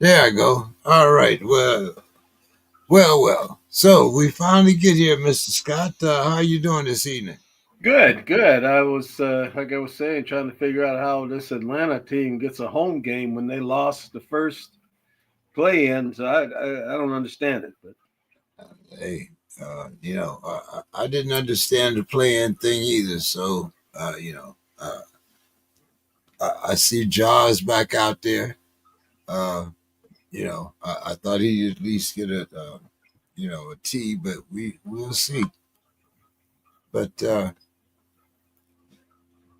There I go. All right. Well. So we finally get here, Mr. Scott. How you doing this evening? Good, good. I was, like I was saying, trying to figure out how this Atlanta team gets a home game when they lost the first play-in. So I don't understand it. But Hey, I didn't understand the playing thing either. So, I see Jaws back out there. Uh, I thought he'd at least get a T, but we'll see. But in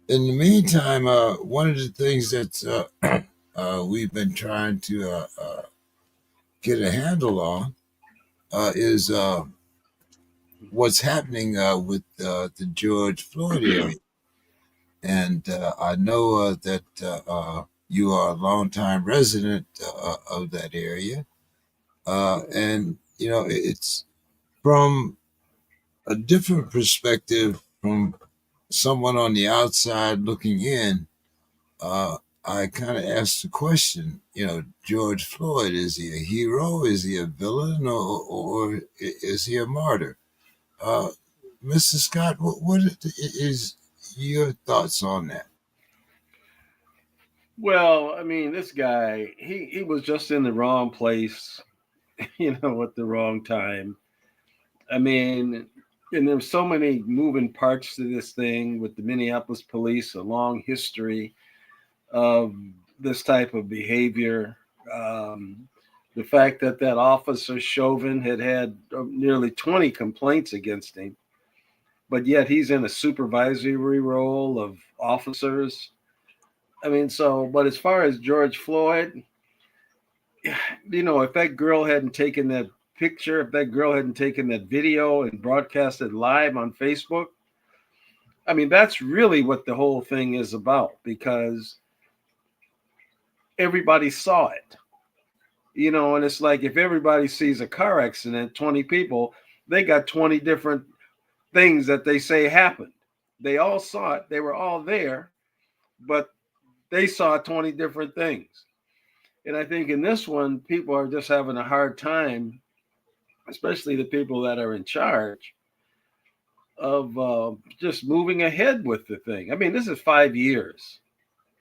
the meantime, one of the things that we've been trying to get a handle on is what's happening with the George Floyd area. And I know that you are a longtime resident of that area. And, it's from a different perspective from someone on the outside looking in. Uh, I kind of asked the question, George Floyd, is he a hero? Is he a villain? Or is he a martyr? Uh, Mr. Scott, what is your thoughts on that? well, I mean, this guy, he was just in the wrong place, at the wrong time. I mean, and there's so many moving parts to this thing with the Minneapolis police, a long history of this type of behavior. Um, the fact that officer Chauvin had nearly 20 complaints against him, but yet he's in a supervisory role of officers. I mean, but as far as George Floyd, if that girl hadn't taken that picture, if that girl hadn't taken that video and broadcast it live on Facebook, I mean, that's really what the whole thing is about because everybody saw it. And it's like if everybody sees a car accident, 20 people, they got 20 different things that they say happened. They all saw it, they were all there, but they saw 20 different things. And I think in this one, people are just having a hard time, especially the people that are in charge, of just moving ahead with the thing. I mean, this is 5 years.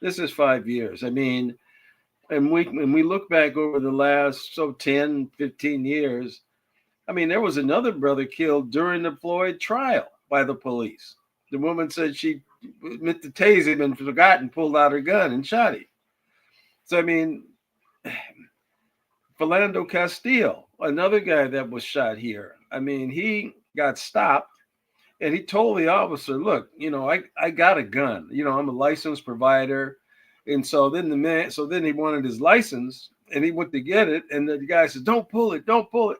This is 5 years. I mean, and when we look back over the last 10, 15 years, I mean, there was another brother killed during the Floyd trial by the police. The woman said she meant to tase him and forgot and pulled out her gun and shot him. So, I mean, Philando Castile, another guy that was shot here. I mean, he got stopped and he told the officer, look, I got a gun. I'm a licensed provider. And so then he wanted his license and he went to get it. And the guy says, don't pull it,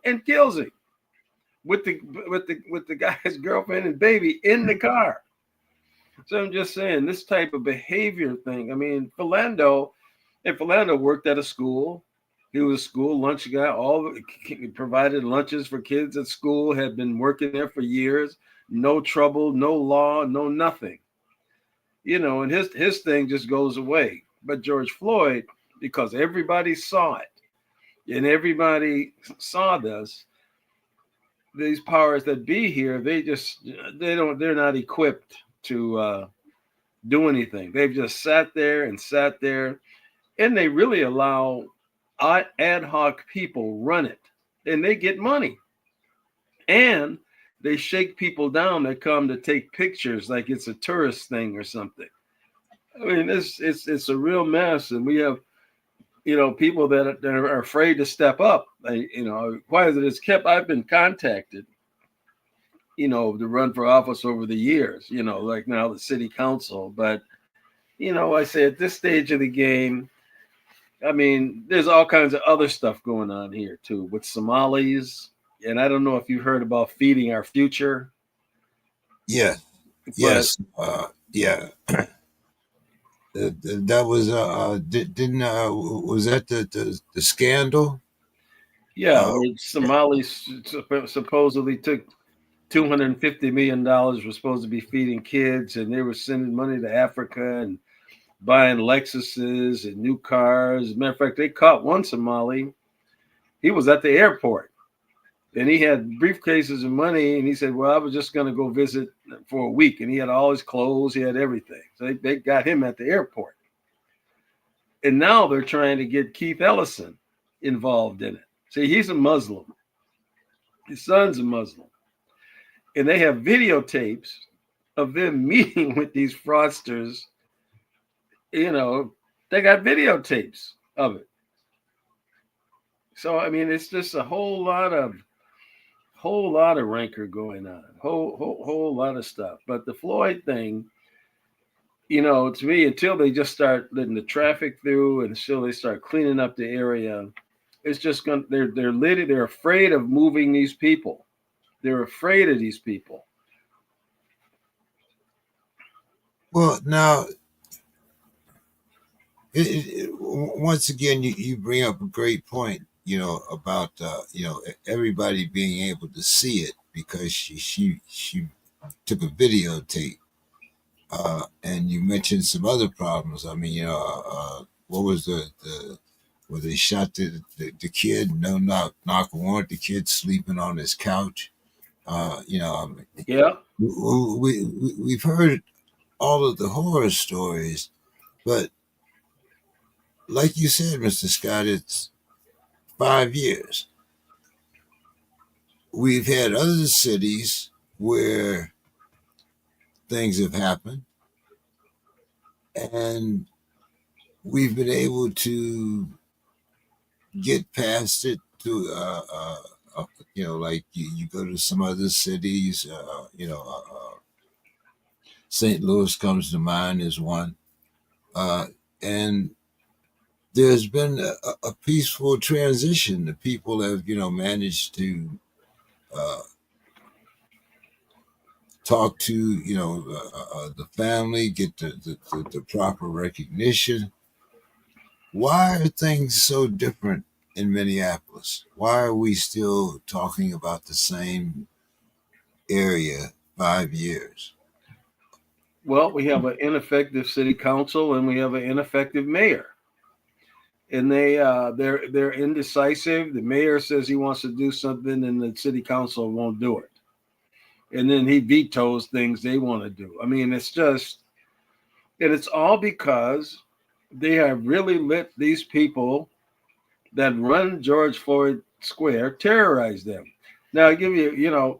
and kills him with the guy's girlfriend and baby in the car. So I'm just saying this type of behavior thing. I mean, Philando worked at a school. He was a school lunch guy. Provided lunches for kids at school. Had been working there for years. No trouble, no law, no nothing. And his thing just goes away. But George Floyd, because everybody saw it and everybody saw this, these powers that be here, they're not equipped to do anything. They've just sat there and sat there, and they really allow ad hoc people run it, and they get money, and they shake people down that come to take pictures like it's a tourist thing or something. I mean, it's a real mess, and we have people that are afraid to step up. Quiet as it is kept, I've been contacted to run for office over the years, like now the city council. But, I say at this stage of the game, I mean, there's all kinds of other stuff going on here too with Somalis. And I don't know if you heard about feeding our future, Yeah, but yes, yeah. That was didn't was that the scandal? yeah, Uh, where Somalis supposedly took $250 million, were supposed to be feeding kids, and they were sending money to Africa, and buying Lexuses and new cars. As a matter of fact, they caught one Somali. He was at the airport and he had briefcases of money. And he said, well, I was just going to go visit for a week. And he had all his clothes, he had everything. So they got him at the airport. And now they're trying to get Keith Ellison involved in it. See, he's a Muslim. His son's a Muslim. And they have videotapes of them meeting with these fraudsters. You know, they got videotapes of it. So I mean, it's just a whole lot of rancor going on, whole lot of stuff. But the Floyd thing, you know, to me, until they just start letting the traffic through, and until they start cleaning up the area, it's just going. They're afraid of moving these people. They're afraid of these people. Well, now, once again, you bring up a great point. You know about everybody being able to see it because she took a videotape. And you mentioned some other problems. I mean, what was the where they shot the kid? No, knock on the kid sleeping on his couch. Yeah. We've heard all of the horror stories, but like you said, Mr. Scott, it's 5 years. We've had other cities where things have happened, and we've been able to get past it through, like you go to some other cities, St. Louis comes to mind as one. And there's been a peaceful transition. The people have, managed to talk to, the family, get the proper recognition. Why are things so different in Minneapolis? Why are we still talking about the same area 5 years? Well, we have an ineffective city council and we have an ineffective mayor. And they're indecisive. The mayor says he wants to do something and the city council won't do it. And then he vetoes things they want to do. I mean, it's all because they have really let these people that run George Floyd Square terrorize them. Now, I give you,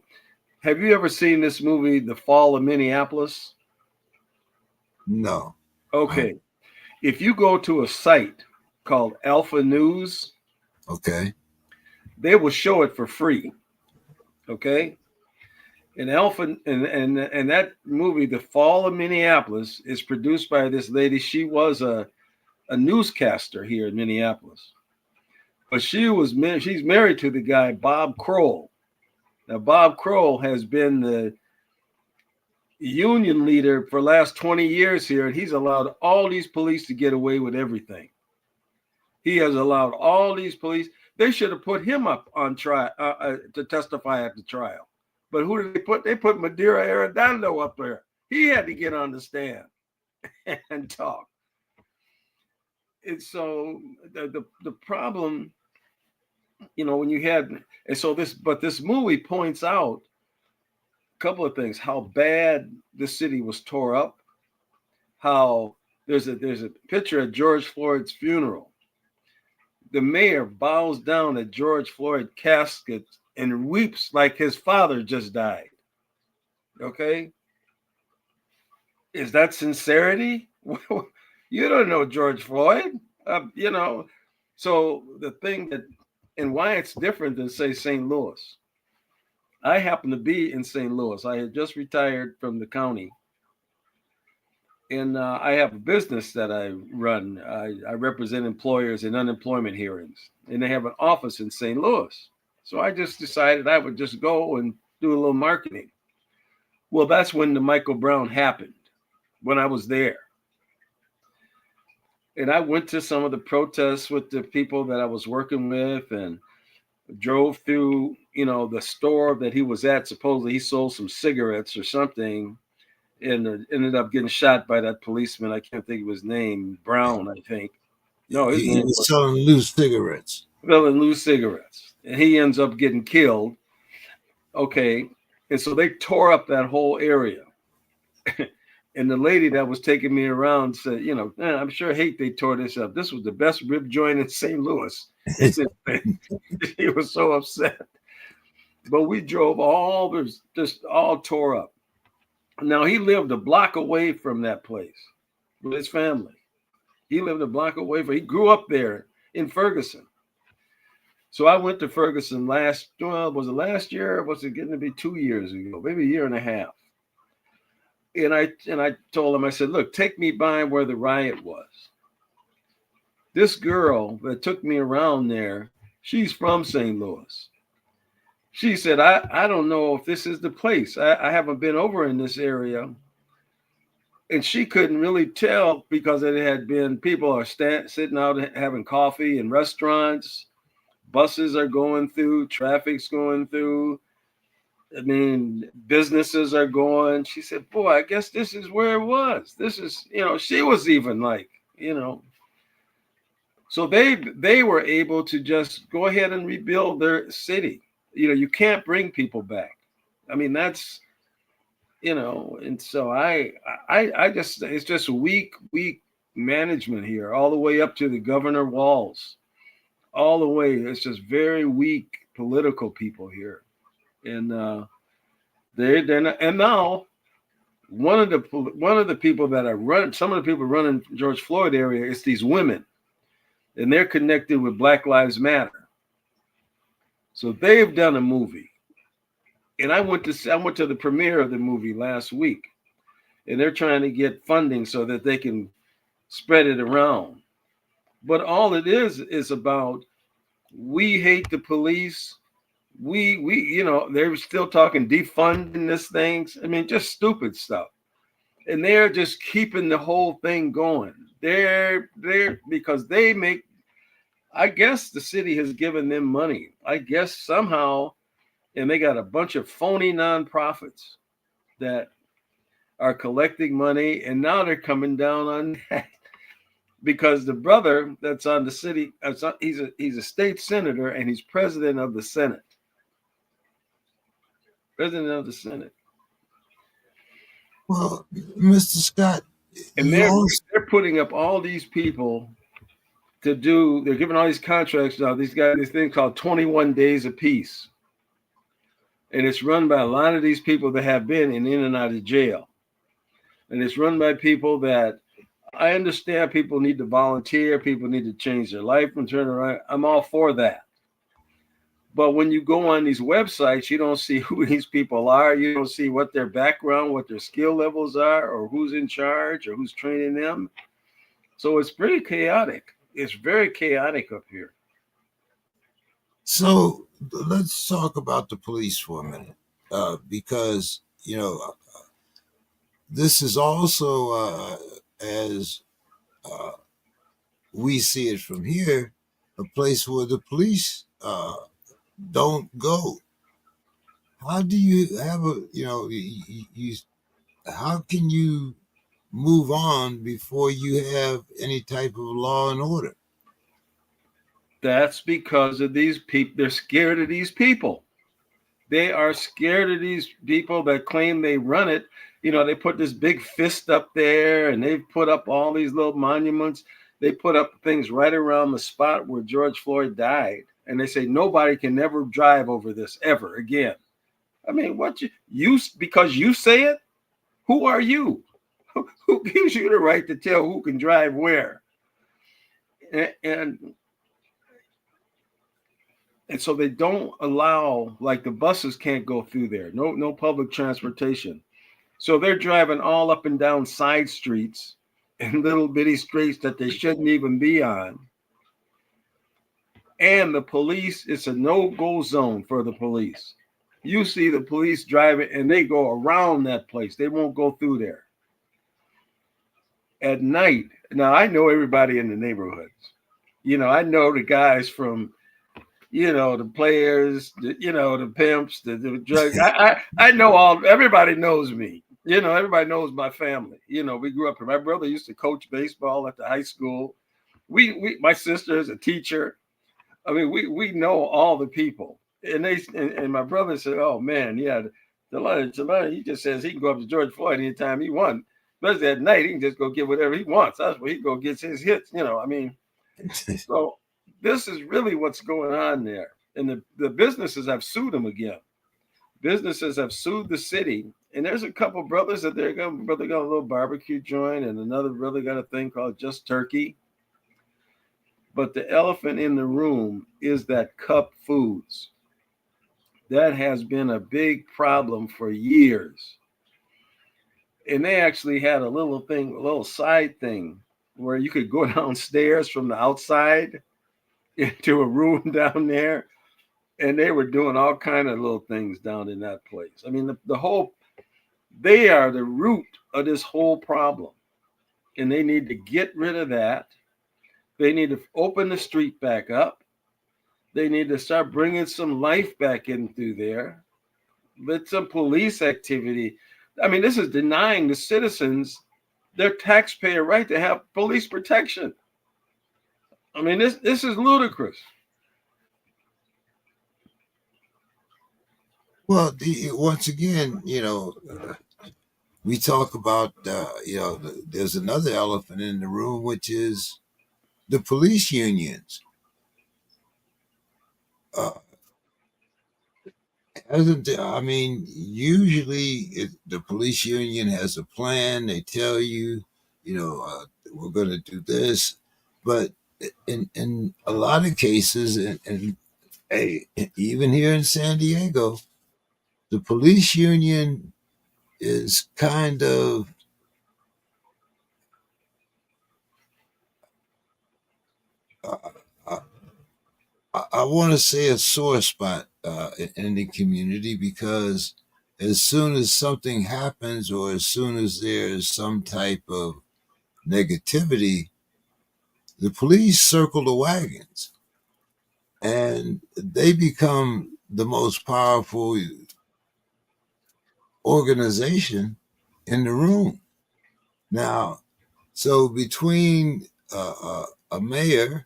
have you ever seen this movie, The Fall of Minneapolis? No. Okay. If you go to a site called Alpha News, okay, they will show it for free. Okay. And Alpha and that movie, The Fall of Minneapolis, is produced by this lady. She was a newscaster here in Minneapolis. But she's married to the guy, Bob Kroll. Now, Bob Kroll has been the union leader for the last 20 years here, and he's allowed all these police to get away with everything. He has allowed all these police. They should have put him up on trial to testify at the trial. But who did they put? They put Madeira Arredondo up there. He had to get on the stand and talk. And so the problem, when you had, and so this movie points out a couple of things: how bad the city was tore up, how there's a picture at George Floyd's funeral. The mayor bows down at George Floyd's casket and weeps like his father just died. Okay? Is that sincerity? You don't know George Floyd. So the thing and why it's different than, say, St. Louis. I happen to be in St. Louis. I had just retired from the county. And I have a business that I run. I represent employers in unemployment hearings, and they have an office in St. Louis. So I just decided I would just go and do a little marketing. Well, that's when the Michael Brown happened, when I was there. And I went to some of the protests with the people that I was working with and drove through, the store that he was at. Supposedly he sold some cigarettes or something. and ended up getting shot by that policeman. I can't think of his name. Brown, I think. No, his He name was was selling loose cigarettes. selling loose cigarettes, and he ends up getting killed. Okay, and so they tore up that whole area. And the lady that was taking me around said, I'm sure hate they tore this up. This was the best rib joint in St. Louis. It's he was so upset. But we drove all this just all tore up. Now he lived a block away from that place with his family. He lived a block away from. He grew up there in Ferguson. So I went to Ferguson was it last year? Or was it getting to be 2 years ago? Maybe a year and a half. And I told him, I said, look, take me by where the riot was. This girl that took me around there, she's from St. Louis. She said, I don't know if this is the place. I haven't been over in this area. And she couldn't really tell because it had been people are sitting out having coffee in restaurants. Buses are going through, traffic's going through. I mean, businesses are going. She said, boy, I guess this is where it was. This is, she was even like, so they were able to just go ahead and rebuild their city. You can't bring people back. I mean, that's, and so I just, it's just weak management here, all the way up to the Governor Walls, all the way. It's just very weak political people here. And they're not, and now one of the people that are running, some of the people running George Floyd area is these women, and they're connected with Black Lives Matter. So they've done a movie, and I went to the premiere of the movie last week, and they're trying to get funding so that they can spread it around. But all it is about, we hate the police. We they're still talking defunding this things. I mean, just stupid stuff. And they're just keeping the whole thing going. They're because they make, I guess the city has given them money. I guess somehow, and they got a bunch of phony nonprofits that are collecting money, and now they're coming down on that. Because the brother that's on the city, he's a state senator, and he's president of the Senate. President of the Senate. Well, Mr. Scott, and they're putting up all these people to do. They're giving all these contracts now. These guys, this thing called 21 Days of Peace, and it's run by a lot of these people that have been in and out of jail, and it's run by people that, I understand people need to volunteer, people need to change their life and turn around. I'm all for that. But when you go on these websites, you don't see who these people are. You don't see what their background, what their skill levels are, or who's in charge, or who's training them. So it's pretty chaotic. It's very chaotic up here. So let's talk about the police for a minute, because, this is also, as we see it from here, a place where the police don't go. How do you have how can you move on before you have any type of law and order? That's because of these people. They're scared of these people. They are scared of these people that claim they run it. They put this big fist up there, and they've put up all these little monuments. They put up things right around the spot where George Floyd died. And they say nobody can never drive over this ever again. I mean, what you because you say it? Who are you? Who gives you the right to tell who can drive where? And so they don't allow, like the buses can't go through there. No public transportation. So they're driving all up and down side streets and little bitty streets that they shouldn't even be on. And the police, it's a no-go zone for the police. You see the police driving, and they go around that place. They won't go through there. At night, now I know everybody in the neighborhoods. I know the guys from, the players, the pimps, the drugs. I know everybody knows me. Everybody knows my family. We grew up. My brother used to coach baseball at the high school. My sister is a teacher. I mean, we know all the people, and my brother said, "Oh man, yeah, Jelani, he just says he can go up to George Floyd anytime he wants. Especially at night, he can just go get whatever he wants. That's where he go gets his hits. I mean, so this is really what's going on there, and the businesses have sued him again. Businesses have sued the city, and there's a couple brothers that brother got a little barbecue joint, and another brother got a thing called Just Turkey. But the elephant in the room is that Cup Foods. That has been a big problem for years. And they actually had a little side thing where you could go downstairs from the outside into a room down there. And they were doing all kind of little things down in that place. I mean, they are the root of this whole problem. And they need to get rid of that. They need to open the street back up. They need to start bringing some life back in through there. Let some police activity. I mean, this is denying the citizens their taxpayer right to have police protection. I mean, this is ludicrous. Well, once again, we talk about, there's another elephant in the room, which is the police unions. Uh, I mean, usually the police union has a plan. They tell you, we're going to do this. But in a lot of cases, and hey, even here in San Diego, the police union is kind of, uh, uh, I want to say, a sore spot in the community, because as soon as something happens, or as soon as there's some type of negativity, the police circle the wagons, and they become the most powerful organization in the room. Now, so between a mayor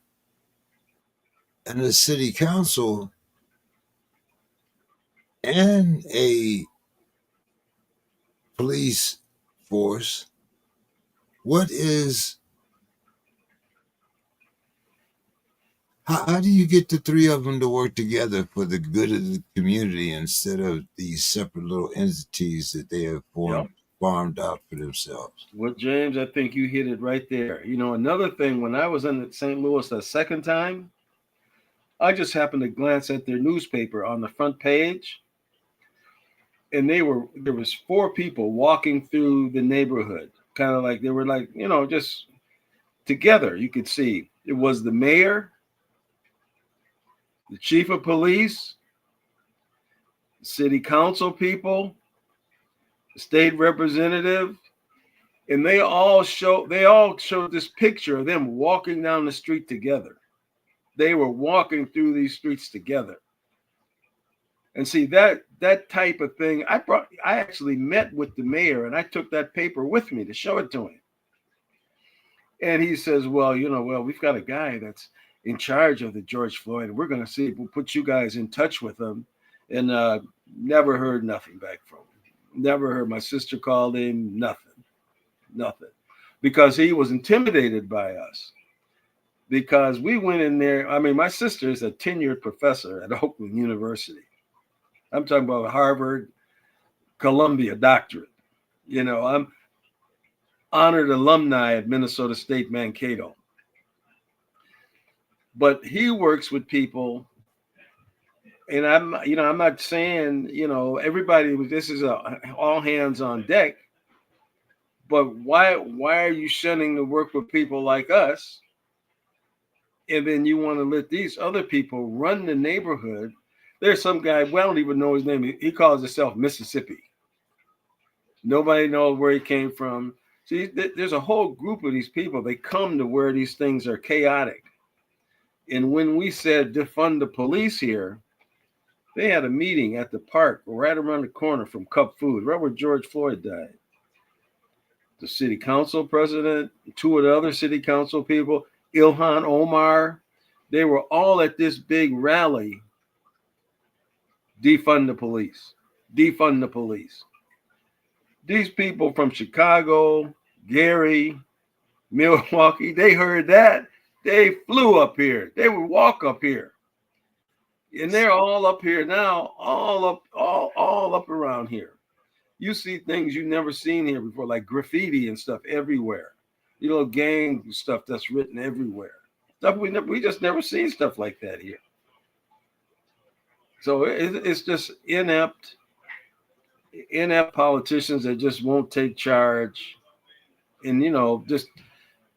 and a city council and a police force, what is how do you get the three of them to work together for the good of the community, instead of these separate little entities that they have Yep. farmed out for themselves? Well, James, I think you hit it right there. Another thing, when I was in St. Louis the second time, I just happened to glance at their newspaper on the front page, and there was four people walking through the neighborhood, kind of like they were like, just together. You could see it was the mayor, the chief of police, city council people, the state representative, and they all showed this picture of them walking down the street together. They were walking through these streets together. And see, that type of thing, I actually met with the mayor, and I took that paper with me to show it to him. And he says, well, we've got a guy that's in charge of the George Floyd, and we're going to see if we'll put you guys in touch with him. And never heard nothing back from him. Never heard. My sister called him, nothing. Because he was intimidated by us. Because we went in there. I mean, my sister is a tenured professor at Oakland University. I'm talking about Harvard, Columbia doctorate. I'm honored alumni at Minnesota State Mankato. But he works with people, and I'm not saying, everybody, this is all hands on deck. But why are you shunning to work with people like us? And then you want to let these other people run the neighborhood. There's some guy, we don't even know his name. He calls himself Mississippi. Nobody knows where he came from. See, there's a whole group of these people. They come to where these things are chaotic. And when we said defund the police here, they had a meeting at the park right around the corner from Cup Food, right where George Floyd died. the city council president, two of the other city council people, Ilhan Omar. They were all at this big rally. Defund the police. Defund the police. These people from Chicago, Gary, Milwaukee, they heard that. They flew up here. They would walk up here. And they're all up here now, all up around here. You see things you've never seen here before, like graffiti and stuff everywhere. You know, gang stuff that's written everywhere. Stuff we just never seen stuff like that here. So it's just inept politicians that just won't take charge, and just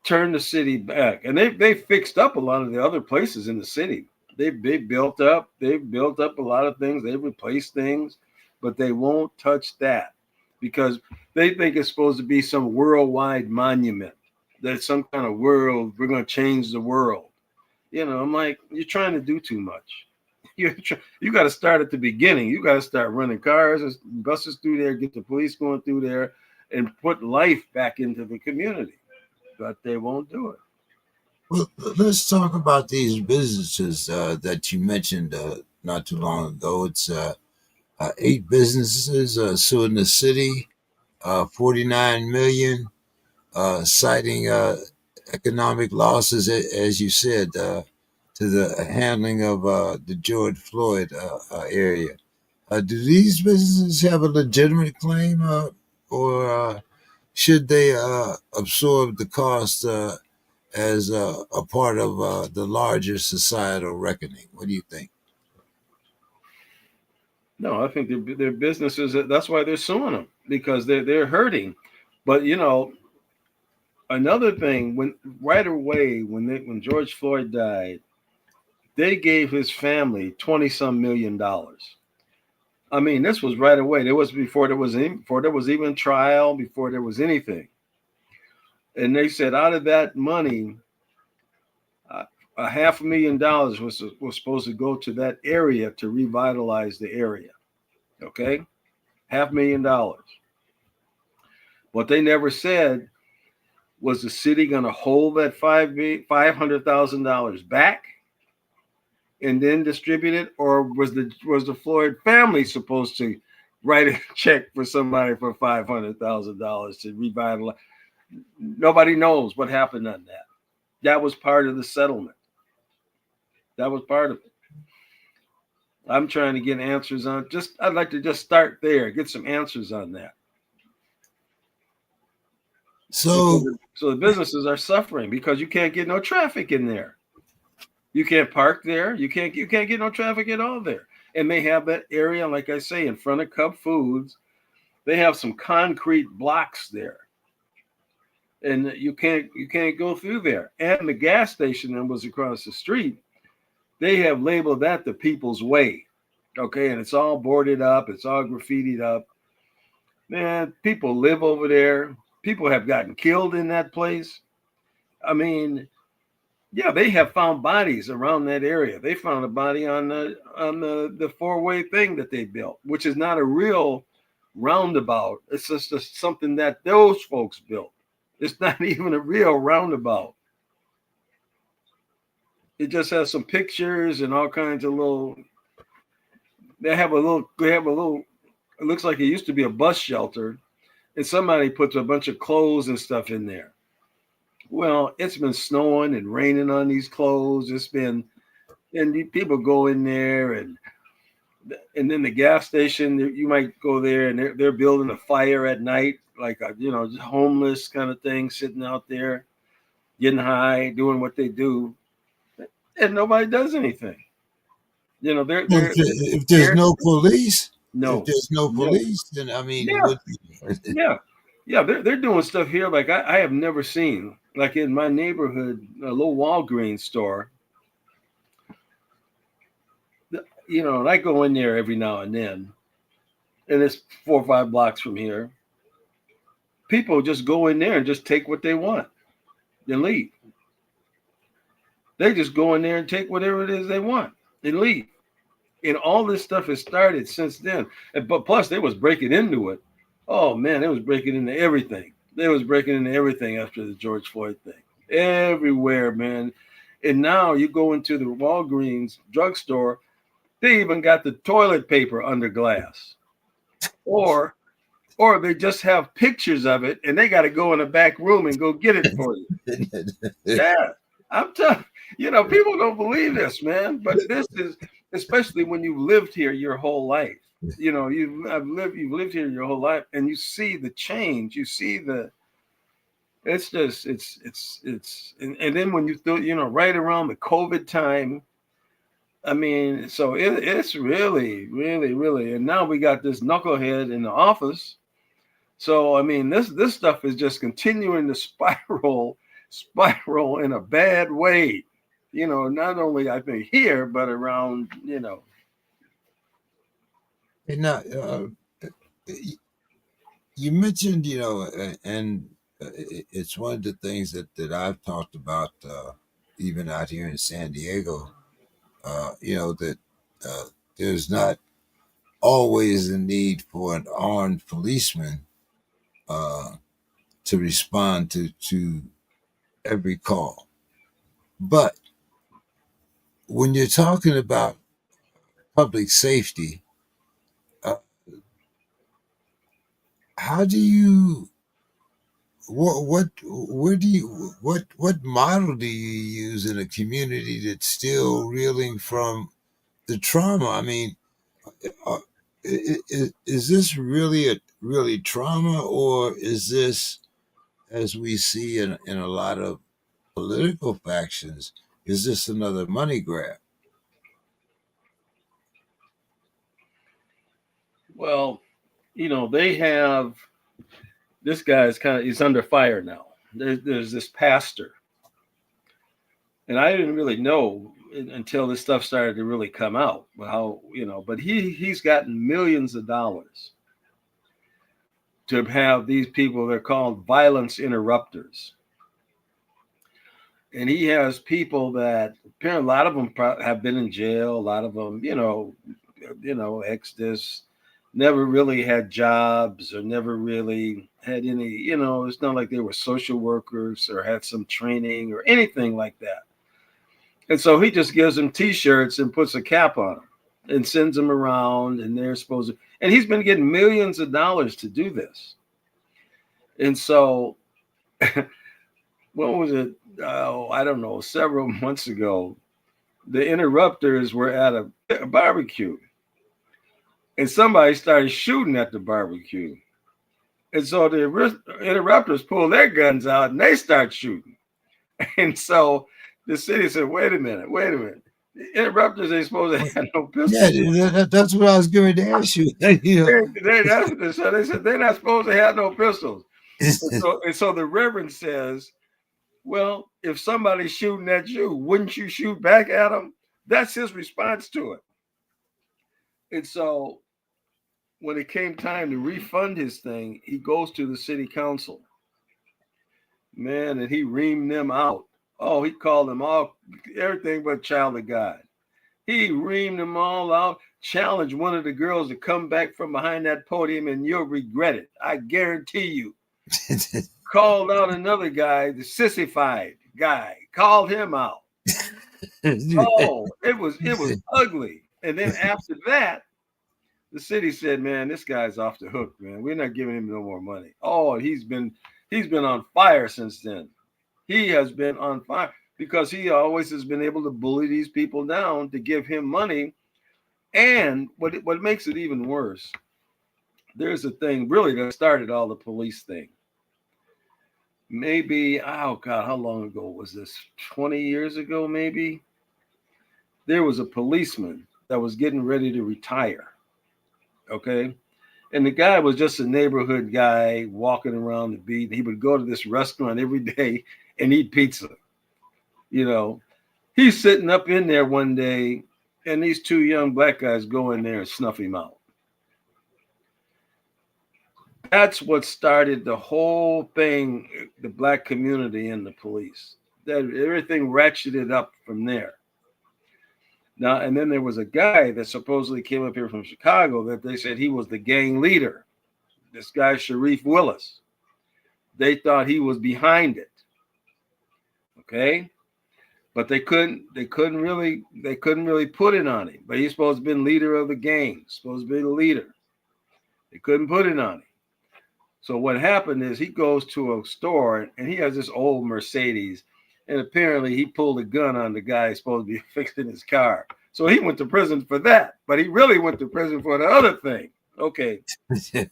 turn the city back. And they fixed up a lot of the other places in the city. They built up a lot of things. They replaced things, but they won't touch that because they think it's supposed to be some worldwide monument. That's some kind of world. We're going to change the world. I'm like, you're trying to do too much. You got to start at the beginning. You got to start running cars and buses through there, get the police going through there, and put life back into the community. But they won't do it. Well, let's talk about these businesses that you mentioned not too long ago. It's 8 businesses suing the city, 49 million, citing economic losses, as you said, to the handling of the George Floyd area. Do these businesses have a legitimate claim, or should they absorb the cost as a part of the larger societal reckoning? What do you think? No, I think their businesses. That's why they're suing them, because they're hurting. But another thing, when right away when George Floyd died, they gave his family $20-some million. I mean, this was right away. It was before there was even trial, before there was anything. And they said out of that money, $500,000 was supposed to go to that area to revitalize the area. Okay, $500,000. What they never said was the city going to hold that $500,000 back and then distribute it, or was the Floyd family supposed to write a check for somebody for $500,000 to revitalize? Nobody knows what happened on that. That was part of the settlement. That was part of it. I'm trying to get answers on. I'd like to just start there, get some answers on that. So the businesses are suffering because you can't get no traffic in there. You can't park there. You can't get no traffic at all there. And they have that area, like I say, in front of Cub Foods. They have some concrete blocks there, and you can't go through there. And the gas station that was across the street, they have labeled that the People's Way. Okay, and it's all boarded up. It's all graffitied up. Man, people live over there. People have gotten killed in that place. I mean, yeah, they have found bodies around that area. They found a body on the 4-way thing that they built, which is not a real roundabout. It's just something that those folks built. It's not even a real roundabout. It just has some pictures and all kinds of little. They have a little. It looks like it used to be a bus shelter, and somebody puts a bunch of clothes and stuff in there. Well, it's been snowing and raining on these clothes. And people go in there, and then the gas station. You might go there, and they're building a fire at night, like a homeless kind of thing, sitting out there, getting high, doing what they do, and nobody does anything. if there's no police, no, then I mean, yeah. They're doing stuff here like I have never seen. Like in my neighborhood, a little Walgreens store. And I go in there every now and then, and it's 4 or 5 blocks from here. People just go in there and just take what they want, then leave. They just go in there and take whatever it is they want and leave. And all this stuff has started since then. But plus, they was breaking into it. Oh man, it was breaking into everything. They was breaking into everything after the George Floyd thing. Everywhere, man. And now you go into the Walgreens drugstore, they even got the toilet paper under glass. Or they just have pictures of it and they got to go in the back room and go get it for you. Yeah. I'm telling people don't believe this, man. But this is, especially when you've lived here your whole life. You've lived here your whole life and you see the change. You see it's just and then when you throw, right around the COVID time, I mean, so it's really, really, really, and now we got this knucklehead in the office. So I mean, this stuff is just continuing to spiral in a bad way. Not only I think here, but around. And now, you mentioned, and it's one of the things that I've talked about, even out here in San Diego. That there's not always a need for an armed policeman uh, to respond to every call. But when you're talking about public safety, uh, how do you what where do you what model do you use in a community that's still reeling from the trauma? I mean, uh, is this really trauma, or is this, as we see in a lot of political factions, is this another money grab? Well, they have this guy is he's under fire now. There's this pastor, and I didn't really know until this stuff started to really come out. How but he's gotten millions of dollars to have these people. They're called violence interrupters, and he has people that apparently a lot of them have been in jail. A lot of them, ex this, never really had jobs or never really had any. It's not like they were social workers or had some training or anything like that. And so he just gives them T-shirts and puts a cap on them and sends them around, and they're supposed to. And he's been getting millions of dollars to do this. And so, what was it? Oh, I don't know. Several months ago, the interrupters were at a barbecue, and somebody started shooting at the barbecue. And so the interrupters pull their guns out and they start shooting. And so the city said, wait a minute. The interrupters ain't supposed to have no Yeah, pistols. that's what I was going to ask you. So they said they're not supposed to have no pistols. And so the Reverend says, well, if somebody's shooting at you, wouldn't you shoot back at them? That's his response to it. And so when it came time to refund his thing, he goes to the city council. Man, and he reamed them out. Oh, he called them all everything but child of God. He reamed them all out, challenged one of the girls to come back from behind that podium, and you'll regret it. I guarantee you. Called out another guy, the sissified guy, called him out. Oh, it was ugly. And then after that, the city said, man, this guy's off the hook, man. We're not giving him no more money. Oh, he's been on fire since then. He has been on fire because he always has been able to bully these people down to give him money. And what makes it even worse, there's a thing really that started all the police thing. Maybe, oh God, how long ago was this? 20 years ago, maybe? There was a policeman that was getting ready to retire. Okay. And the guy was just a neighborhood guy walking around the beat. He would go to this restaurant every day and eat pizza. He's sitting up in there one day, and these two young black guys go in there and snuff him out. That's what started the whole thing, the black community and the police. That everything ratcheted up from there. Now, and then there was a guy that supposedly came up here from Chicago that they said he was the gang leader. This guy, Sharif Willis. They thought he was behind it. Okay, but they couldn't really put it on him. But he's supposed to be leader of the gang, supposed to be the leader. They couldn't put it on him. So what happened is he goes to a store and he has this old Mercedes, and apparently he pulled a gun on the guy supposed to be fixing his car. So he went to prison for that, but he really went to prison for the other thing. Okay, kind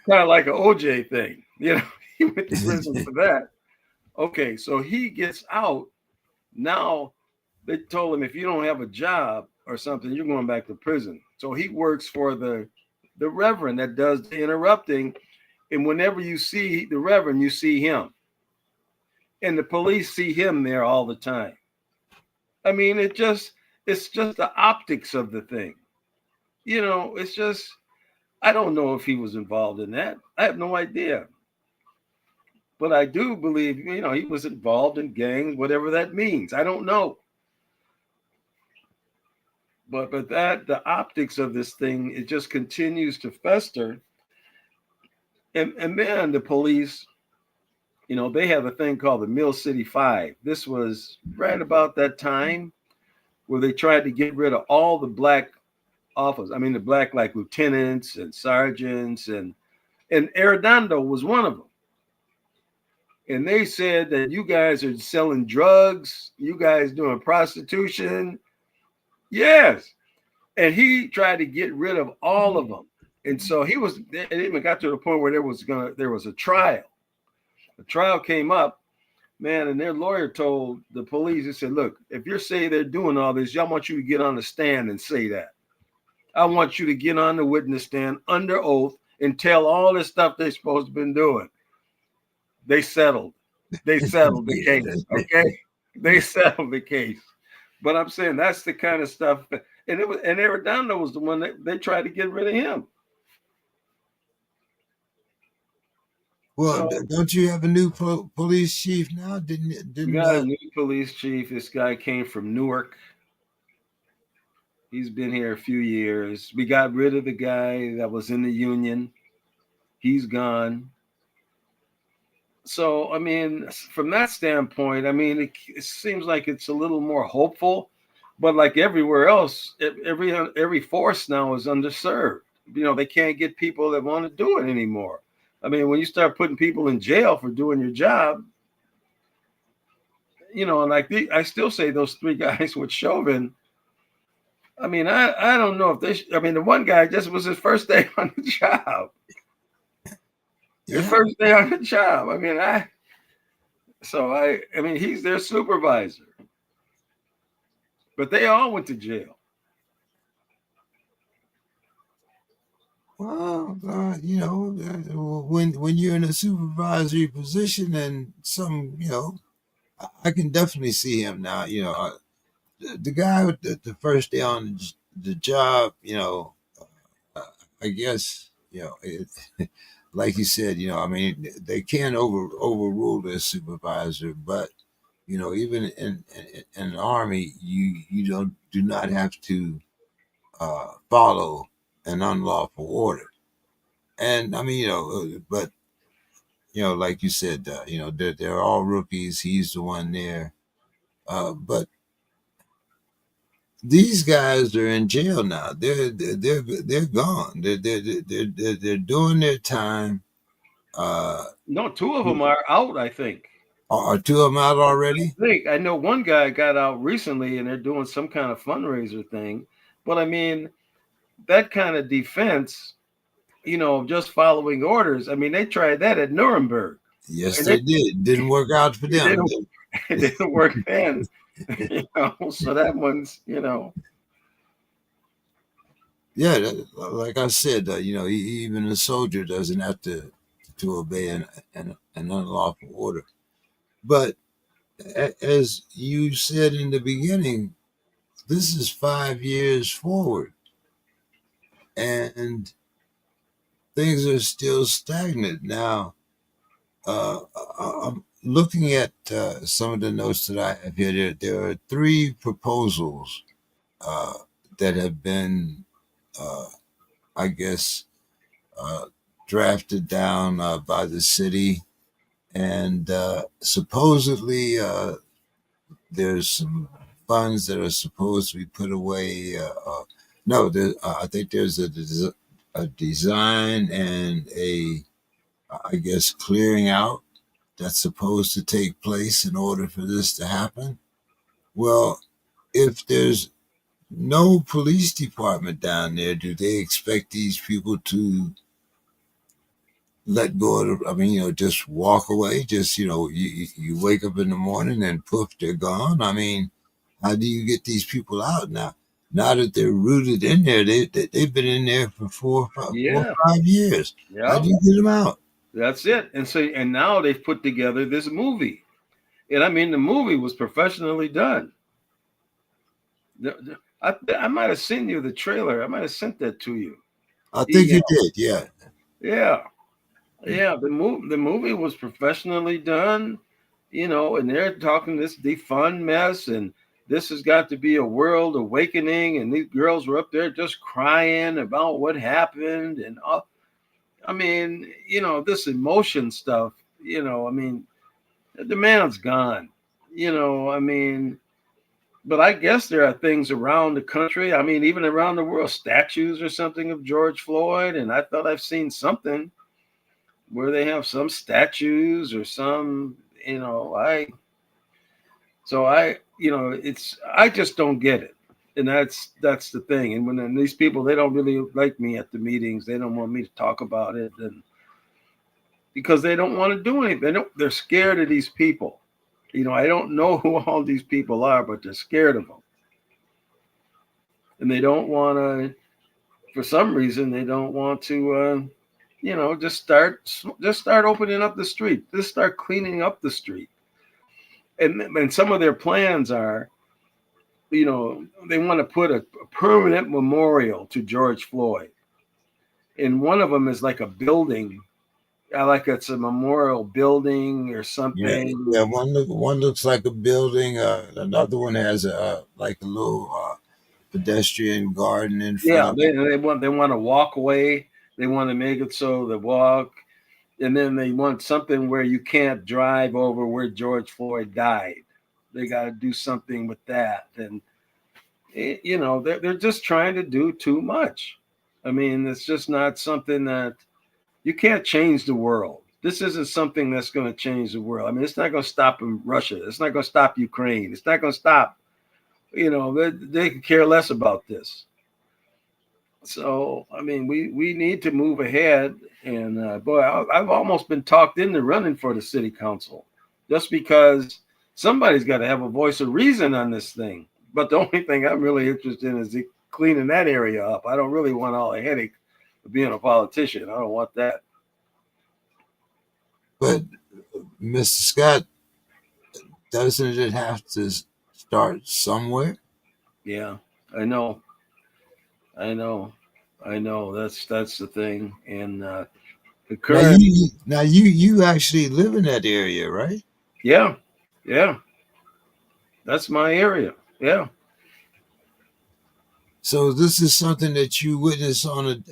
of like an OJ thing, He went to prison for that. Okay, so he gets out. Now they told him if you don't have a job or something, you're going back to prison. So he works for the reverend that does the interrupting. And whenever you see the reverend, you see him. And the police see him there all the time. I mean, it's just the optics of the thing. It's just I don't know if he was involved in that. I have no idea. But I do believe, he was involved in gangs, whatever that means. I don't know. But that the optics of this thing, it just continues to fester. And then the police, they have a thing called the Mill City Five. This was right about that time where they tried to get rid of all the black officers. I mean, the black like lieutenants and sergeants, and Arredondo was one of them. And they said that you guys are selling drugs, you guys doing prostitution. Yes. And he tried to get rid of all of them. And so it even got to the point where there was a trial. The trial came up, man, and their lawyer told the police, he said, look, if you're saying they're doing all this, I want you to get on the stand and say that. I want you to get on the witness stand under oath and tell all this stuff they're supposed to have been doing. They settled. They settled the case. Okay. They settled the case. But I'm saying that's the kind of stuff. And Arredondo was the one that they tried to get rid of him. Well, So don't you have a new police chief now? we Didn't got a new police chief. This guy came from Newark. He's been here a few years. We got rid of the guy that was in the union. He's gone. So, I mean, from that standpoint, I mean, it seems like it's a little more hopeful, but like everywhere else, every force now is underserved. They can't get people that want to do it anymore. I mean, when you start putting people in jail for doing your job, and like I still say those three guys with Chauvin. I mean, I don't know if I mean, the one guy just was his first day on the job. Yeah. His first day on the job. I mean, I mean, he's their supervisor. But they all went to jail. Well, when you're in a supervisory position and I can definitely see him now. The guy with the first day on the job, I guess, like you said, I mean, they can't overrule their supervisor, but even in the army, you do not have to follow an unlawful order. And I mean, but like you said, they're all rookies. He's the one there, but these guys are in jail now. They're gone. They're doing their time. No, two of them are out, I think. Are two of them out already? I know one guy got out recently and they're doing some kind of fundraiser thing. But I mean, that kind of defense, just following orders. I mean, they tried that at Nuremberg. Yes, they did. Didn't work out for them. It didn't work then. So that one's, Yeah, like I said, even a soldier doesn't have to obey an unlawful order. But as you said in the beginning, this is 5 years forward, and things are still stagnant. Now, I'm looking at some of the notes that I have here. There are three proposals that have been, I guess, drafted down by the city, and supposedly there's some funds that are supposed to be put away. No, I think there's a design and I guess, clearing out that's supposed to take place in order for this to happen. Well, if there's no police department down there, do they expect these people to let go of? I mean, just walk away. Just you wake up in the morning and poof, they're gone. I mean, how do you get these people out now? Now that they're rooted in there, they've been in there for 4 or 5 years. How Yeah, do you get them out? that's it. And now they've put together this movie. And I mean, the movie was professionally done. I might have sent you the trailer. I might have sent that to you. I think you Email. did, yeah. Yeah. Yeah. The movie was professionally done, and they're talking this defund mess, and this has got to be a world awakening. And these girls were up there just crying about what happened. And all, I mean, this emotion stuff, I mean, the man's gone, I mean, but I guess there are things around the country. I mean, even around the world, statues or something of George Floyd. And I thought I've seen something where they have some statues or some, I just don't get it. And that's the thing. And when these people, they don't really like me at the meetings. They don't want me to talk about it, and because they don't want to do anything. They're scared of these people. I don't know who all these people are, but they're scared of them. And they don't want to, for some reason, they don't want to, just start opening up the street. Just start cleaning up the street. And some of their plans are, they want to put a permanent memorial to George Floyd. And one of them is like a building. I like it's a memorial building or Yeah, something. yeah. One looks like a building. Another one has like a little pedestrian garden in front Yeah, of it. they want to walk away. They want to make it so the walk, and then they want something where you can't drive over where George Floyd died. They got to do something with that, and they're just trying to do too much. I mean, it's just not something that you can't change the world. This isn't something that's going to change the world. I mean, it's not going to stop in Russia. It's not going to stop Ukraine. It's not going to stop. They could care less about this. So, I mean, we need to move ahead. And boy, I've almost been talked into running for the city council just because somebody's got to have a voice of reason on this thing. But the only thing I'm really interested in is cleaning that area up. I don't really want all the headache of being a politician. I don't want that. But Mr. Scott, doesn't it have to start somewhere? Yeah, I know. I know. I know. That's the thing. And the Now current, you actually live in that area, right? yeah, yeah, that's my area. Yeah. So this is something that you witness on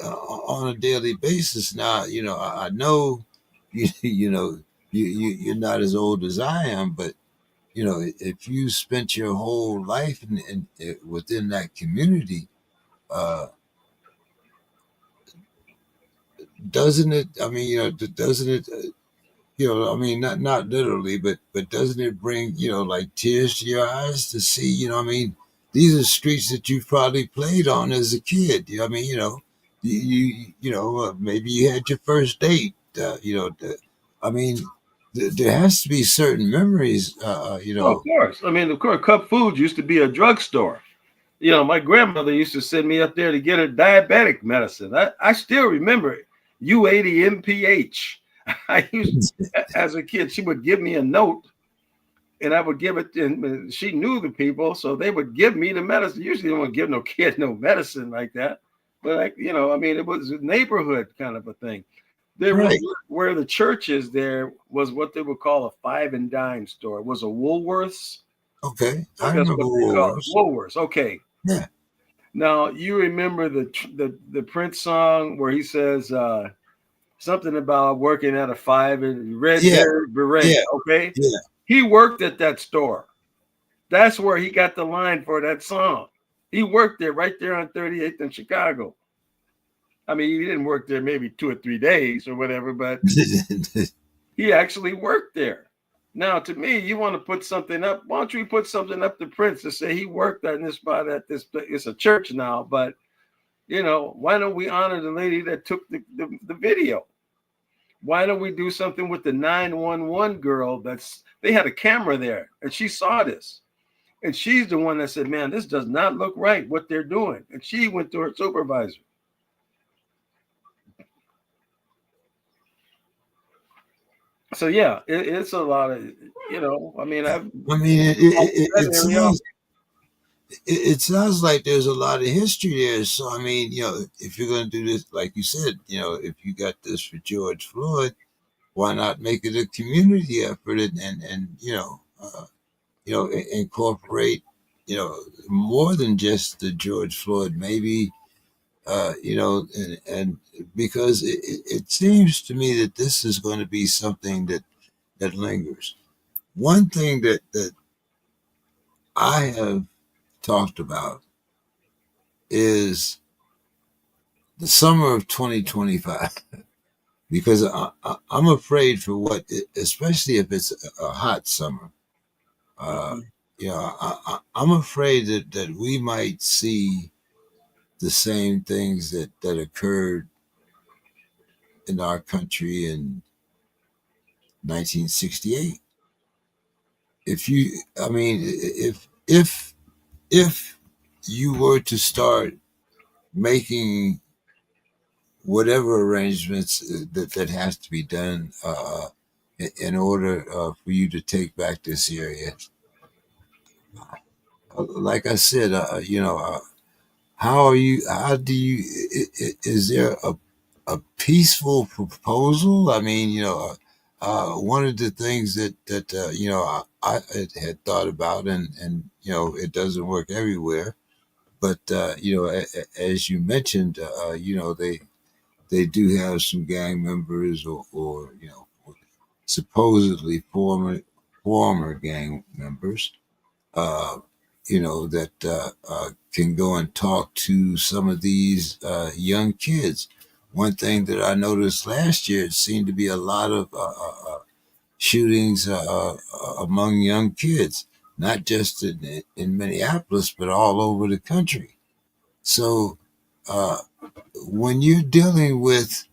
a daily basis. Now, I know you're not as old as I am, but if you spent your whole life within that community, uh, doesn't it? I mean, doesn't it? I mean, not literally, but doesn't it bring like tears to your eyes to see? I mean, these are streets that you probably played on as a kid. I mean, maybe you had your first date. I mean, there has to be certain memories. Oh, of course. I mean, of course, Cup Foods used to be a drugstore. My grandmother used to send me up there to get her diabetic medicine. I still remember it. U80 MPH. I used, as a kid, she would give me a note and I would give it, and she knew the people, so they would give me the medicine. Usually, they don't give no kid no medicine like that. But, I mean, it was a neighborhood kind of a thing. There was Right. where the church is there was what they would call a five and dime store. It was a Woolworths. Okay. I I think that's remember what they call it. wars. Woolworths. Okay. Yeah. Now you remember the Prince song where he says, something about working at a 5 and red Yeah, beret. yeah, Okay, yeah. he worked at that store. That's where he got the line for that song. He worked there right there on 38th in Chicago. I mean, he didn't work there maybe 2 or 3 days or whatever, but he actually worked there. Now, to me, you want to put something up. Why don't you put something up to Prince to say he worked at this spot at this place? It's a church now, but why don't we honor the lady that took the video? Why don't we do something with the 911 girl? They had a camera there and she saw this. And she's the one that said, man, this does not look right what they're doing. And she went to her supervisor. So yeah, it's a lot of, I mean, I've I mean, that area. it sounds like there's a lot of history there. So I mean, if you're going to do this, like you said, if you got this for George Floyd, why not make it a community effort and incorporate more than just the George Floyd, maybe and because it seems to me that this is going to be something that lingers. One thing that I have talked about is the summer of 2025 because I'm afraid for especially if it's a hot summer. Uh, Mhm. I'm afraid that we might see the same things that occurred in our country in 1968. I mean, if you were to start making whatever arrangements that has to be done in order for you to take back this area, like I said, how are you? How do you? Is there a peaceful proposal? I mean, one of the things that I had thought about, and it doesn't work everywhere. But as you mentioned, they do have some gang members or supposedly former gang members. Uh, that can go and talk to some of these young kids. One thing that I noticed last year, it seemed to be a lot of shootings among young kids, not just in Minneapolis, but all over the country. So uh, when you're dealing with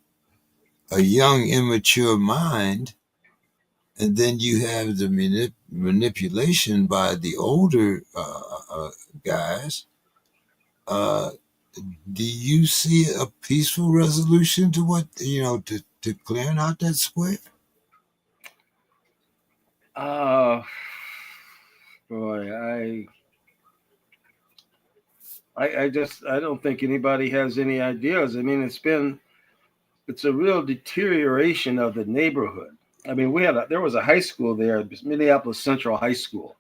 a young, immature mind, and then you have the manipulation by the older guys, uh, do you see a peaceful resolution to what to clearing out that square? Uh, boy, I don't think anybody has any ideas. I mean, it's a real deterioration of the neighborhood. I mean, there was a high school there, Minneapolis Central High School,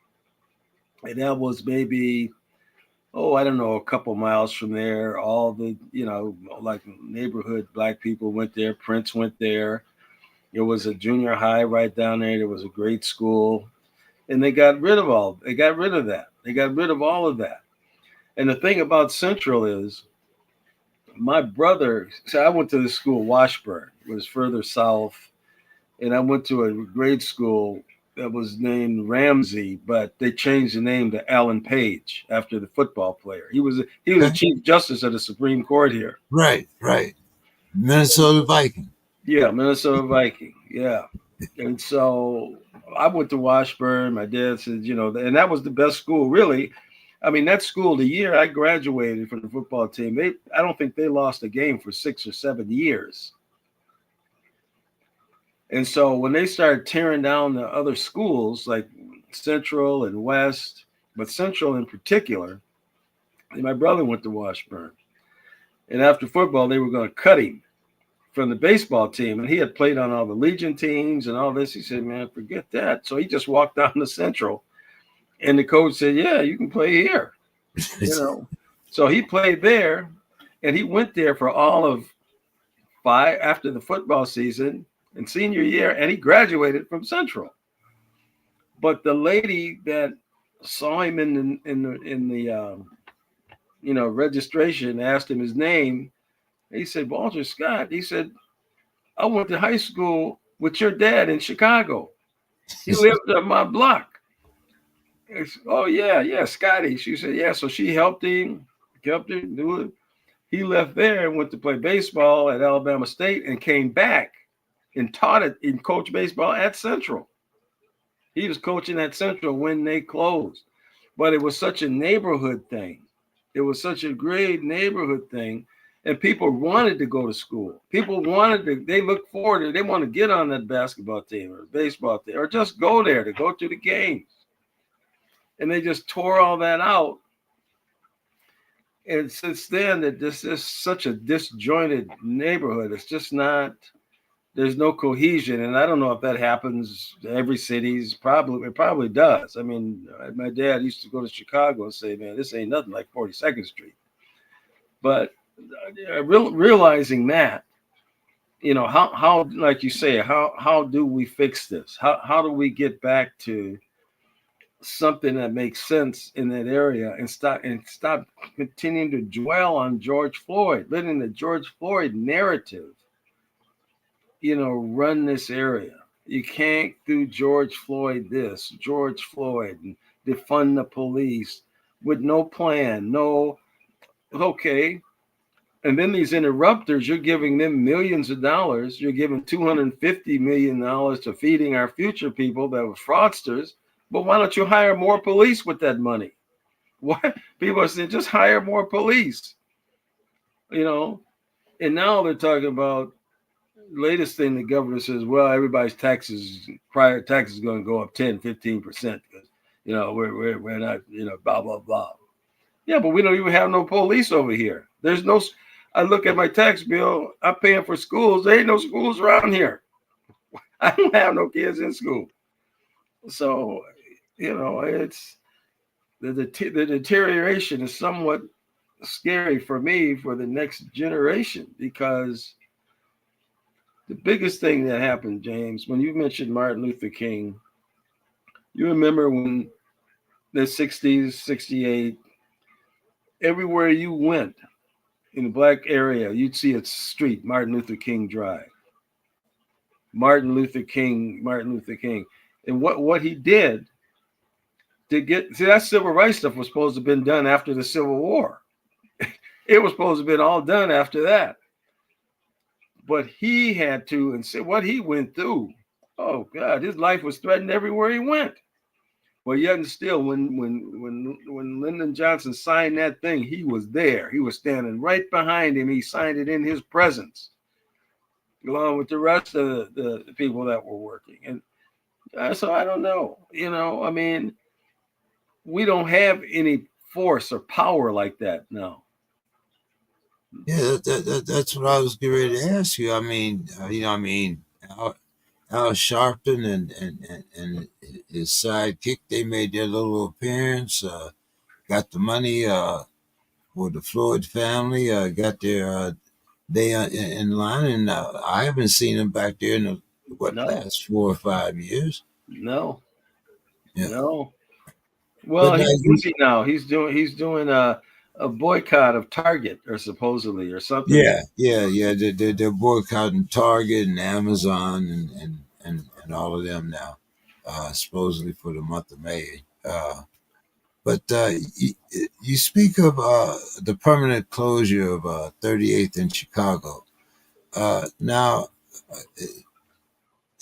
and that was maybe, I don't know, a couple miles from there. All the like neighborhood black people went there. Prince went there. There was a junior high right down there. There was a great school, and they got rid of that. They got rid of all of that. And the thing about Central is, my brother. So I went to the school Washburn. It was further south, and I went to a grade school that was named Ramsey, but they changed the name to Alan Page after the football player. He was a Okay. chief justice of the Supreme Court here. Right. Minnesota Viking. Yeah, Minnesota Viking. Yeah, and so I went to Washburn. My dad said, and that was the best school, really. I mean, that school, the year I graduated from the football team, I don't think they lost a game for 6 or 7 years. And so when they started tearing down the other schools like Central and West, but Central in particular, and my brother went to Washburn. And after football, they were going to cut him from the baseball team. And he had played on all the Legion teams and all this. He said, man, forget that. So he just walked down to Central. And the coach said, yeah, you can play here. You know. So he played there, and he went there for all of after the football season in senior year, and he graduated from Central. But the lady that saw him in the registration asked him his name. He said Walter Scott. He said, I went to high school with your dad in Chicago. He lived on my block. Oh yeah, yeah, Scotty. She said, yeah. So she helped him, helped him do it. He left there and went to play baseball at Alabama State and came back and taught it and coached baseball at Central. He was coaching at Central when they closed. But it was such a neighborhood thing. It was such a great neighborhood thing. And people wanted to go to school. People wanted to, they looked forward to, they want to get on that basketball team or baseball team or just go there to go to the games. And they just tore all that out. And since then, that this is such a disjointed neighborhood. It's just not, there's no cohesion. And I don't know if that happens every city's probably, it probably does. I mean, my dad used to go to Chicago and say, man, this ain't nothing like 42nd Street. But realizing that, how like you say, how do we fix this? How do we get back to something that makes sense in that area and stop continuing to dwell on George Floyd, letting the George Floyd narrative, run this area. You can't do George Floyd this, George Floyd, and defund the police with no plan, no, okay. And then these interrupters, you're giving them millions of dollars. You're giving $250 million to feeding our future people that were fraudsters. But why don't you hire more police with that money? Why people are saying just hire more police, And now they're talking about latest thing the governor says, well, everybody's prior taxes is going to go up 10-15% because we're not blah blah blah. Yeah, but we don't even have no police over here. There's no. I look at my tax bill. I'm paying for schools. There ain't no schools around here. I don't have no kids in school. So it's the deterioration is somewhat scary for me for the next generation because the biggest thing that happened, James, when you mentioned Martin Luther King, you remember when the 60s, 68, everywhere you went in the black area, you'd see a street, Martin Luther King Drive. Martin Luther King, Martin Luther King. And what he did to that civil rights stuff was supposed to have been done after the Civil War. It was supposed to have been all done after that. But he had to, and see what he went through. Oh God, his life was threatened everywhere he went. Well, yet and still, when Lyndon Johnson signed that thing, he was there. He was standing right behind him. He signed it in his presence, along with the rest of the people that were working. And so I don't know. I mean, we don't have any force or power like that now. Yeah, that's what I was getting ready to ask you. I mean, Al Sharpton and his sidekick, they made their little appearance, got the money for the Floyd family, got their day in line, and I haven't seen them back there in the No, last 4 or 5 years. no, Yeah, no. but Well, now he's busy now. He's doing a boycott of Target or supposedly or something. yeah, they're boycotting Target and Amazon and all of them now, supposedly for the month of May. But you speak of the permanent closure of 38th in Chicago. Now,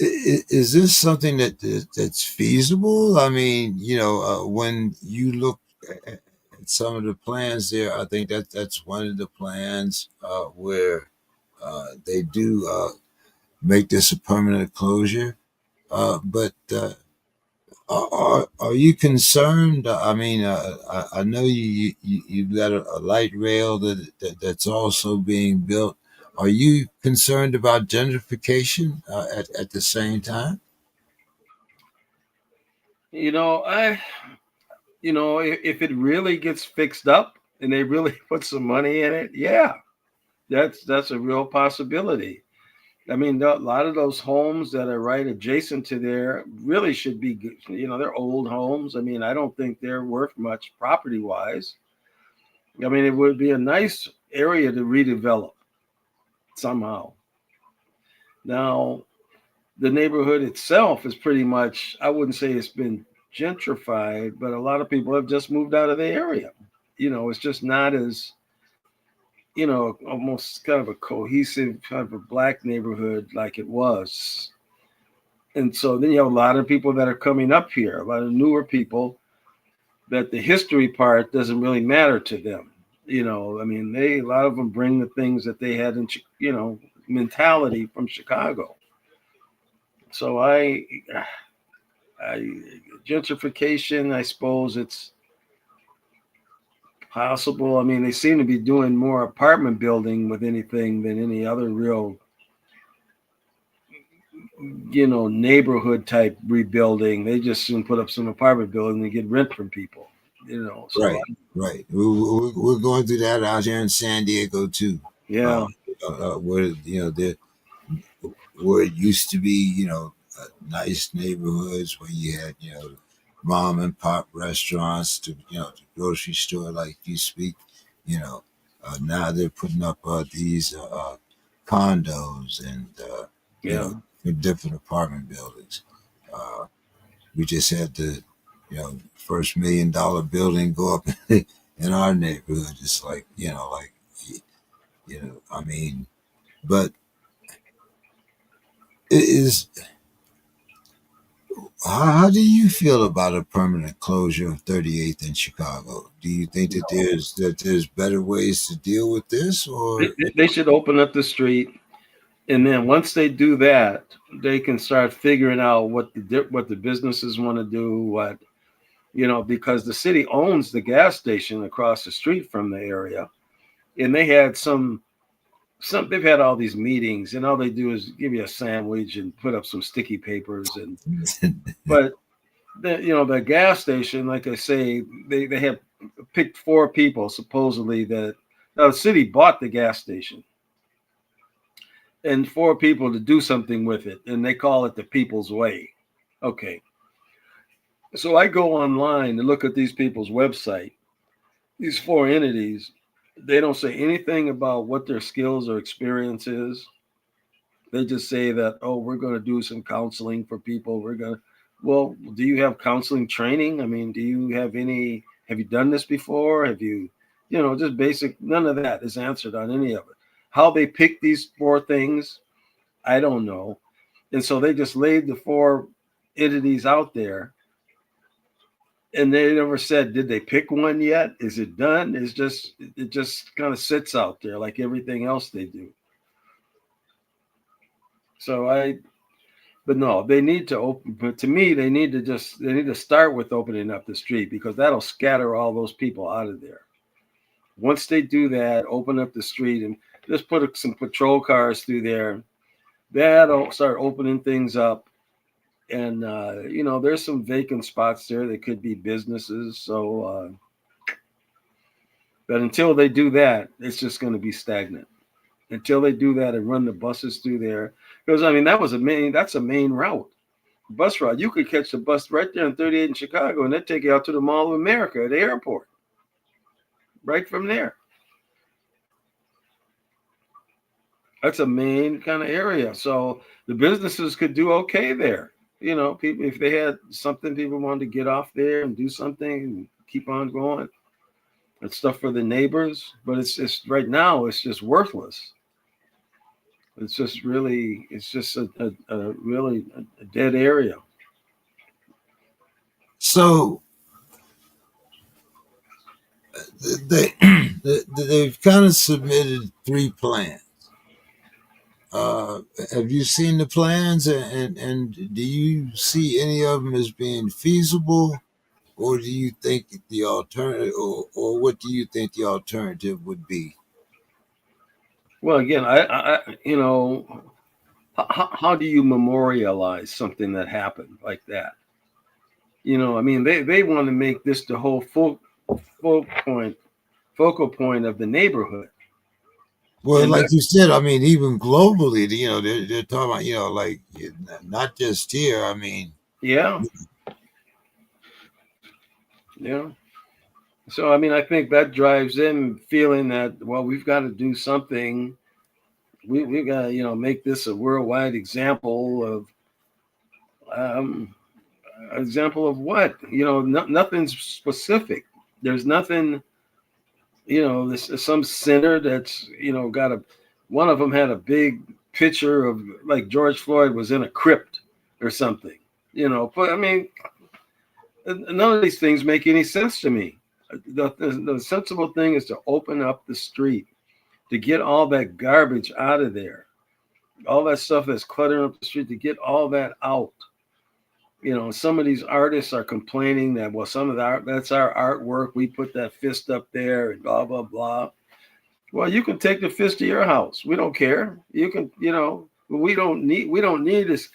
is this something that's feasible? I mean, when you look at some of the plans there, I think that's one of the plans where they do make this a permanent closure. But are you concerned? I mean, I know you've got a light rail that's also being built. Are you concerned about gentrification at the same time? I if it really gets fixed up and they really put some money in it, yeah, That's a real possibility. I mean, a lot of those homes that are right adjacent to there really should be, they're old homes. I mean, I don't think they're worth much property wise. I mean, it would be a nice area to redevelop somehow. Now, the neighborhood itself is pretty much, I wouldn't say it's been gentrified, but a lot of people have just moved out of the area. It's just not as, almost kind of a cohesive kind of a black neighborhood like it was. And so then you have a lot of people that are coming up here, a lot of newer people that the history part doesn't really matter to them. I mean, a lot of them bring the things that they had in, mentality from Chicago. So I gentrification, I suppose it's possible. I mean, they seem to be doing more apartment building with anything than any other real, neighborhood type rebuilding. They just soon put up some apartment building and get rent from people, So Right, right. We're going through that out here in San Diego too. yeah, Where where it used to be, nice neighborhoods where you had, mom and pop restaurants to, the grocery store, like you speak, you know. Now they're putting up these condos and, yeah, different apartment buildings. Uh, we just had the, first $1 million building go up in our neighborhood. It's like, I mean, but it is. How do you feel about a permanent closure of 38th in Chicago? Do you think that there's better ways to deal with this, or they should open up the street, and then once they do that, they can start figuring out what the businesses want to do, because the city owns the gas station across the street from the area, and they had they've had all these meetings, and all they do is give you a sandwich and put up some sticky papers, but the gas station, like I say, they have picked 4 people supposedly that now the city bought the gas station and 4 people to do something with it, and they call it the People's Way. Okay, so I go online and look at these people's website. These 4 entities, they don't say anything about what their skills or experience is. They just say that, oh, we're going to do some counseling for people. Well, do you have counseling training? I mean, have you done this before? Have you, just basic, none of that is answered on any of it. How they pick these 4 things, I don't know. And so they just laid the 4 entities out there, and they never said, did they pick one yet? Is it done? It just kind of sits out there like everything else they do. So but no, they need to open. But to me, they need to start with opening up the street, because that'll scatter all those people out of there. Once they do that, open up the street and just put some patrol cars through there. That'll start opening things up. And there's some vacant spots there that could be businesses. So, but until they do that, it's just going to be stagnant. Until they do that and run the buses through there, because I mean that's a main route, bus route. You could catch the bus right there on 38 in Chicago, and they take you out to the Mall of America at the airport, right from there. That's a main kind of area, so the businesses could do okay there. People, if they had something, people wanted to get off there and do something and keep on going. It's stuff for the neighbors, but it's right now it's just worthless. It's just a really a dead area. so they they've kind of submitted 3 plans. Uh, have you seen the plans, and do you see any of them as being feasible, or do you think the alternative, or what do you think the alternative would be? Well, again, how do you memorialize something that happened like that? I mean, they want to make this the whole full point focal point of the neighborhood. Well, And like that, you said, I mean, even globally, they're talking about, like not just here. I mean, yeah, yeah. So I mean, I think that drives them feeling that, well, we've got to do something. We got to make this a worldwide um, example of what nothing's specific. There's nothing. This some center that's got a. One of them had a big picture of like George Floyd was in a crypt or something. But I mean, none of these things make any sense to me. The sensible thing is to open up the street, to get all that garbage out of there, all that stuff that's cluttering up the street, to get all that out. Some of these artists are complaining that, well, some of the art, that's our artwork. We put that fist up there and blah blah blah. Well, you can take the fist to your house. We don't care. You can, we don't need this.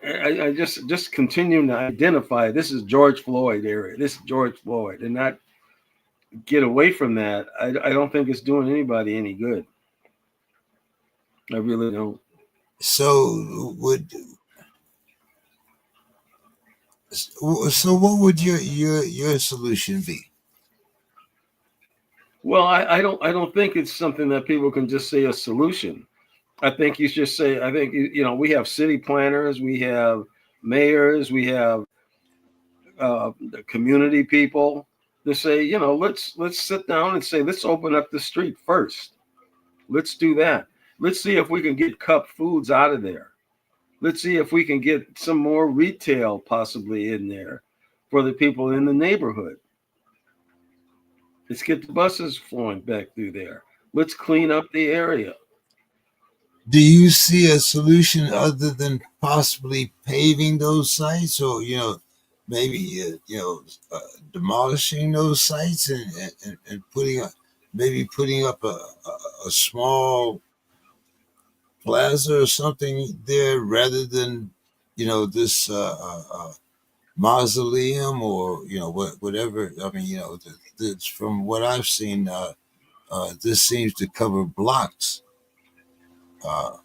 I just continue to identify this is George Floyd area. This is George Floyd, and not get away from that. I don't think it's doing anybody any good. I really don't. so would what would your solution be? Well, I don't think it's something that people can just say a solution. I think you just say, I think we have city planners, we have mayors, we have the community people to say, let's sit down and say, let's open up the street first. Let's do that. Let's see if we can get cup foods out of there. Let's see if we can get some more retail possibly in there for the people in the neighborhood. Let's get the buses flowing back through there. Let's clean up the area. Do you see a solution other than possibly paving those sites, or maybe demolishing those sites and putting up a small plaza or something there rather than this mausoleum, or whatever. I mean, from what I've seen, this seems to cover blocks. Uh,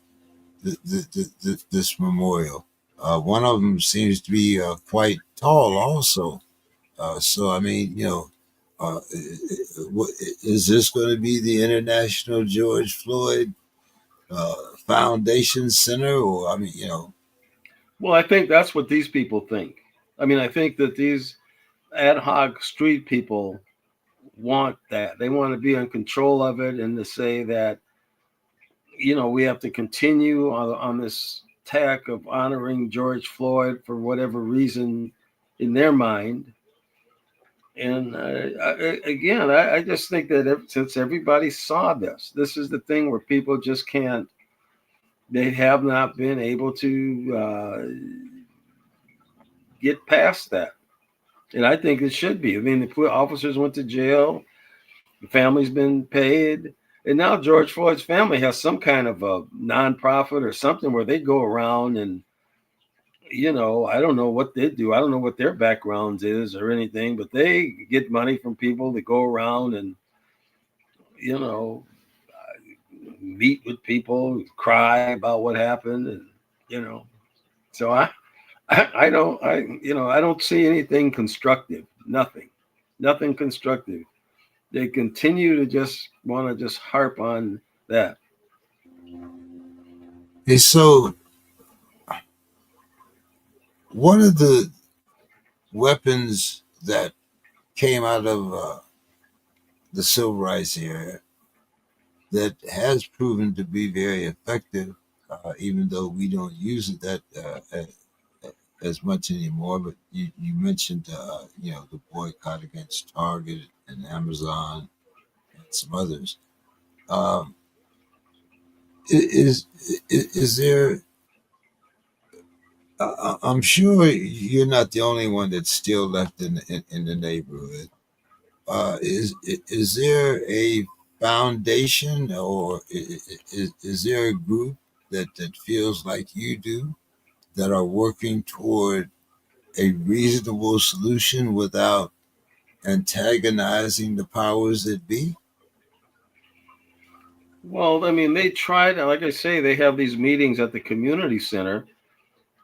this memorial. One of them seems to be quite tall, also. So, I mean, is this going to be the International George Floyd uh, Foundation Center, or I mean, Well, I think that's what these people think. I mean, I think that these ad hoc street people want that. They want to be in control of it and to say that, we have to continue on this tack of honoring George Floyd for whatever reason in their mind. And again, I just think that since everybody saw this is the thing where people just can't, they have not been able to get past that. And I think it should be. I mean, the officers went to jail, the family's been paid. And now George Floyd's family has some kind of a nonprofit or something where they go around and, I don't know what they do. I don't know what their backgrounds is or anything, but they get money from people to go around and, you know, meet with people, cry about what happened. And, you know, so I don't see anything constructive. Nothing constructive. They continue to just want to just harp on that. and so one of the weapons that came out of the civil rights era that has proven to be very effective, even though we don't use it that as much anymore. But you mentioned, the boycott against Target and Amazon and some others. Um, is there? I'm sure you're not the only one that's still left in the neighborhood. Is there a foundation, or is there a group that feels like you do, that are working toward a reasonable solution without antagonizing the powers that be? Well, I mean, they tried, like I say, they have these meetings at the community center,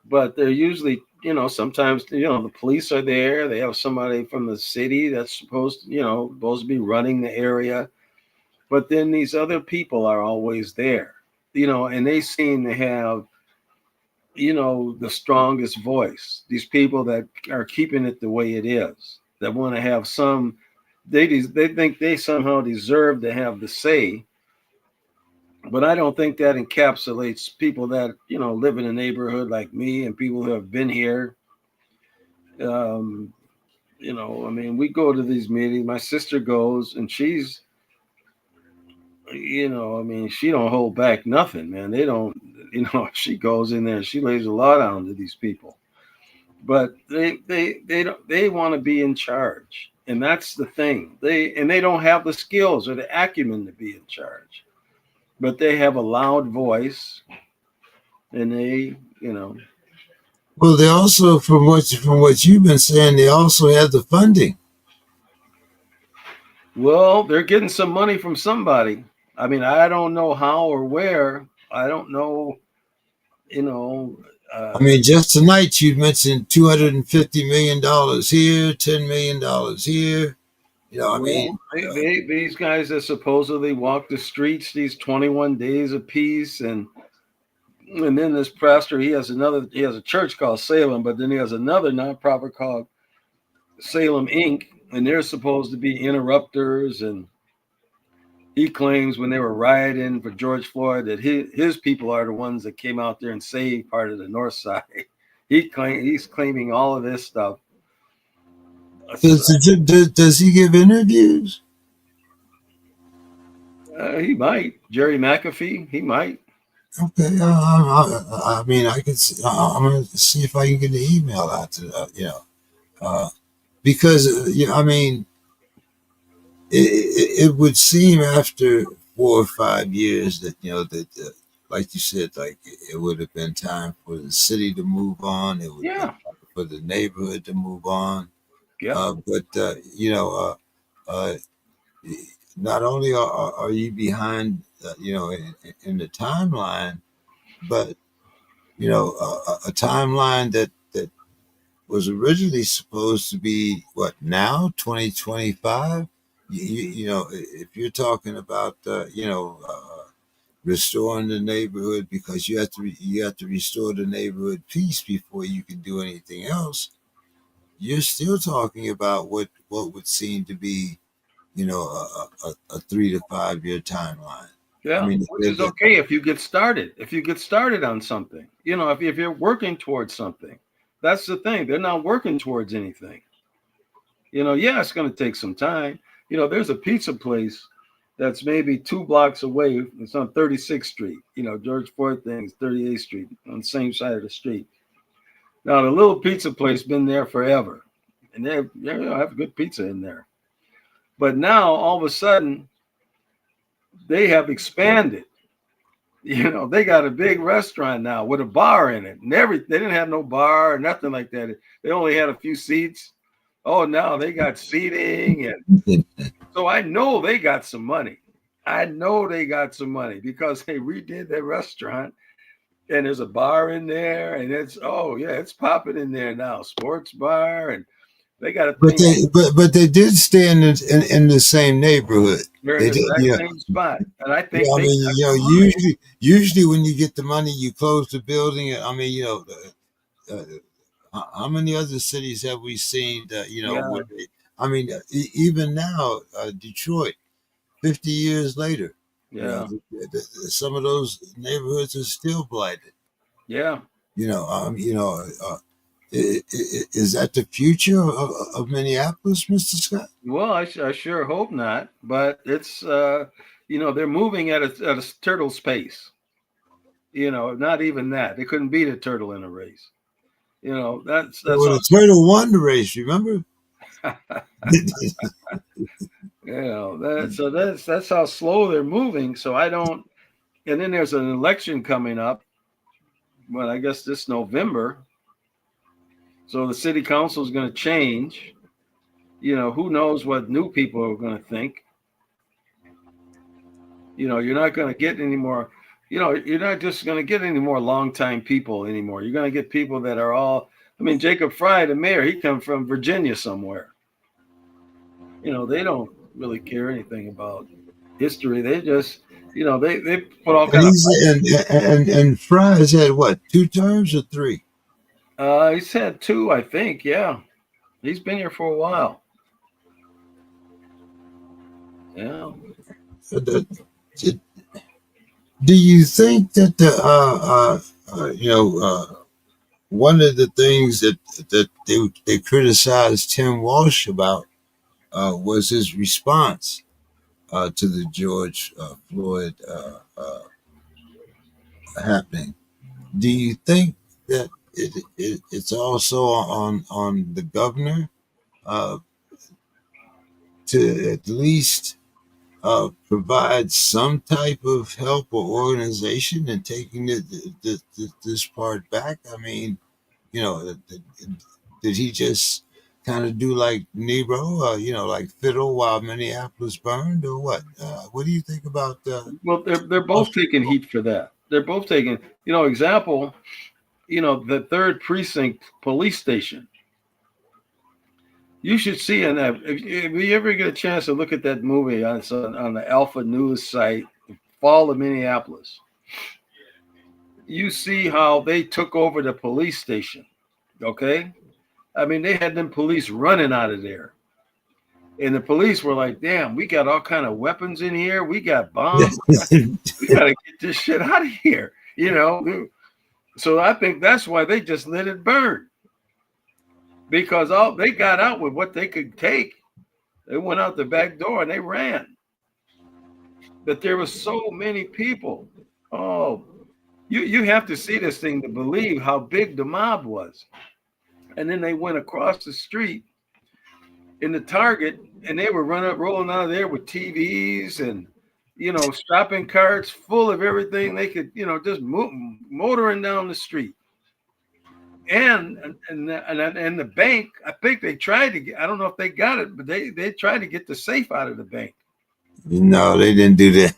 but they're usually, sometimes, the police are there. They have somebody from the city that's supposed to be running the area. But then these other people are always there, and they seem to have, the strongest voice. These people that are keeping it the way it is, that want to have they think they somehow deserve to have the say. But I don't think that encapsulates people that live in a neighborhood like me and people who have been here. Um, I mean, we go to these meetings. My sister goes, and she's, I mean, she don't hold back nothing, man. They don't, she goes in there, and she lays a lot on to these people. But they want to be in charge, and that's the thing. They don't have the skills or the acumen to be in charge, but they have a loud voice, and Well, they also, from what you've been saying, they also have the funding. well, they're getting some money from somebody. I mean, I don't know how or where. I don't know, you know. I mean, just tonight you mentioned $250 million here, $10 million here. I mean, Well, these guys that supposedly walk the streets these 21 days of peace, and then this pastor, he has a church called Salem, but then he has another nonprofit called Salem Inc., and they're supposed to be interrupters. And he claims when they were rioting for George Floyd that his people are the ones that came out there and saved part of the North Side. He's claiming all of this stuff. does he give interviews? He might. Jerry McAfee, he might. Okay, I mean, I can. I'm gonna see if I can get the email out to uh, because I mean, it would seem after 4 or 5 years that like you said, like it would have been time for the city to move on. It would have been Yeah, time for the neighborhood to move on. yeah, But uh, not only are you behind, in the timeline, but a timeline that was originally supposed to be what now 2025. If you're talking about restoring the neighborhood, because you have to restore the neighborhood peace before you can do anything else, you're still talking about what would seem to be a 3 to 5 year timeline. I yeah. mean, Which is okay if you get started. If you get started on something, if you're working towards something, that's the thing. They're not working towards anything. Yeah, it's going to take some time. There's a pizza place that's maybe 2 blocks away. It's on 36th Street. George Floyd thing is 38th Street on the same side of the street. Now, the little pizza place been there forever, and they have good pizza in there. But now, all of a sudden, they have expanded. They got a big restaurant now with a bar in it, and they didn't have no bar or nothing like that. They only had a few seats. Oh, now they got seating, and so I know they got some money. I know they got some money because they redid their restaurant, and there's a bar in there, and it's popping in there now, sports bar, and they got a but thing. they did stay in the same neighborhood. They're in They the did, exact same spot, and I yeah. think I they mean, got some money. usually when you get the money, you close the building. I mean, uh, how many other cities have we seen that Yeah, where I mean, even now, Detroit, 50 years later, yeah, some of those neighborhoods are still blighted. yeah. You know, is that the future of Minneapolis, Mr. Scott? Well, I sure hope not, but it's they're moving at a turtle's pace. Not even that. They couldn't beat a turtle in a race. That's Well, all. the turtle won the race, remember? That's how slow they're moving. So I don't. And then there's an election coming up. Well, I guess this November. So the city council is going to change. Who knows what new people are going to think. You're not going to get any more. You're not just going to get any more longtime people anymore. You're going to get people that are all. I mean, Jacob Fry, the mayor, he come from Virginia somewhere. They don't really care anything about history. They just, they put all And kind of. he's and Fry has had what, 2 terms or three? He's had two, I think. Yeah, he's been here for a while. Yeah. Uh, Do you think that one of the things that they criticized Tim Walsh about was his response to the George Floyd happening? Do you think that it's also on the governor uh, to at least provide some type of help or organization in taking this part back? I mean, did he just kind of do like Nero, like fiddle while Minneapolis burned, or what? What do you think about? Well, they're both taking heat for that. They're both taking, example, the third precinct police station. You should see in that. If you ever get a chance to look at that movie on the Alpha News site, Fall of Minneapolis, you see how they took over the police station. Okay, I mean they had them police running out of there, and the police were like, "Damn, we got all kind of weapons in here. We got bombs. We got to get this shit out of here." So I think that's why they just let it burn, because all they got out with what they could take. They went out the back door and they ran. But there were so many people. Oh, you have to see this thing to believe how big the mob was. And then they went across the street in the Target, and they were rolling out of there with TVs and shopping carts full of everything they could, just motoring down the street. And the bank, I think they tried to get. I don't know if they got it, but they tried to get the safe out of the bank. No, they didn't do that.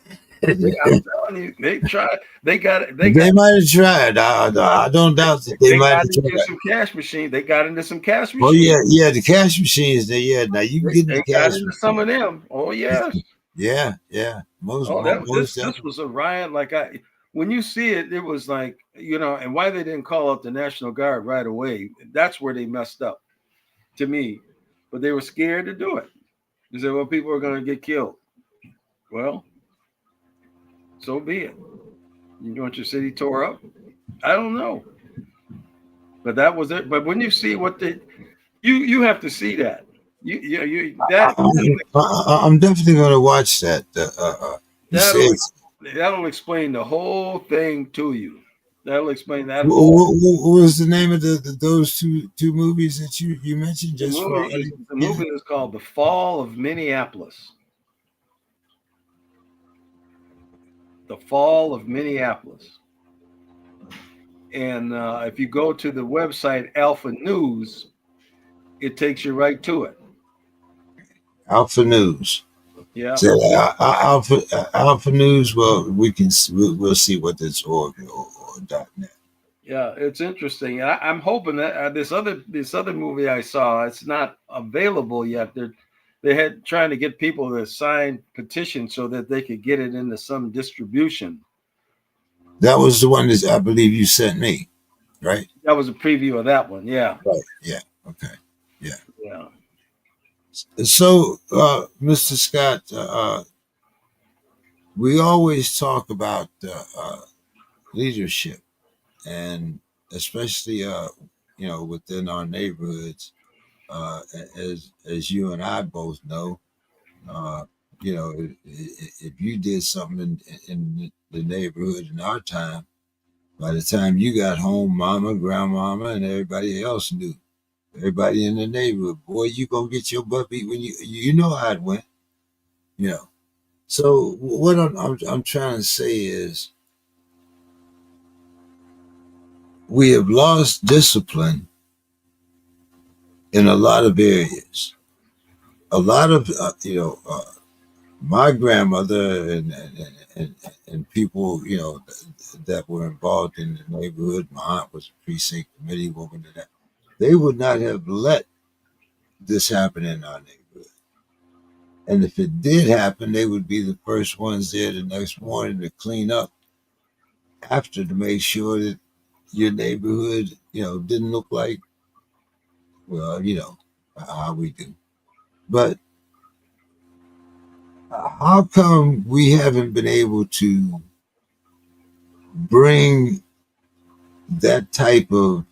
I'm telling you, they tried. They got it. They might have tried. I don't doubt that they They might got have into tried. some cash machine. They got into some cash Oh machine. yeah, yeah, the cash machines. Yeah, now you can get in They the got cash into some machine. of them. Oh yes. Yeah, yeah, Oh, that most this definitely. was a riot. Like when you see it, it was like and why they didn't call out the National Guard right away. That's where they messed up, to me. But they were scared to do it. They said, "Well, people are going to get killed." Well, so be it. You want your city tore up? I don't know, but that was it. But when you see what you have to see that I'm definitely going to watch that. You say that'll that'll explain the whole thing to you. That'll explain that whole what was the name of those two movies that you mentioned? the Just for movie is the movie is called The Fall of Minneapolis. The Fall of Minneapolis. And if you go to the website Alpha News, it takes you right to it. Alpha News. Yeah. So Alpha News. Well, we'll see what this or dot net. Yeah, it's interesting. I'm hoping that this other movie I saw, it's not available yet. They had trying to get people to sign petitions so that they could get it into some distribution. That was the one that I believe you sent me, right? That was a preview of that one. Yeah, Right. Yeah. Okay. Yeah. yeah, So, Mr. Scott, we always talk about leadership, and especially within our neighborhoods, as you and I both know, uh, if you did something in the neighborhood in our time, by the time you got home, mama, grandmama, and everybody else knew. Everybody in the neighborhood, boy, you gonna get your butt beat when you know how it went, you know. So what I'm trying to say is we have lost discipline in a lot of areas. A lot of my grandmother and people, that were involved in the neighborhood. My aunt was a precinct committee woman, and that they would not have let this happen in our neighborhood. And if it did happen, they would be the first ones there the next morning to clean up after to make sure that your neighborhood, didn't look like, well, how we do. But how come we haven't been able to bring that type of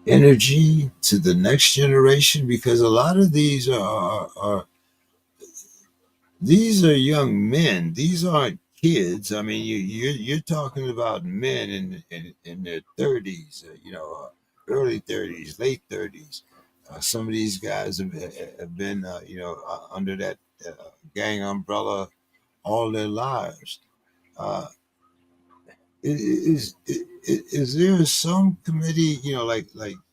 energy to the next generation? Because a lot of these are young men. These aren't kids. I mean, you're talking about men in their 30s, early 30s, late 30s. Some of these guys have been, under that gang umbrella all their lives. Uh, is there some committee, like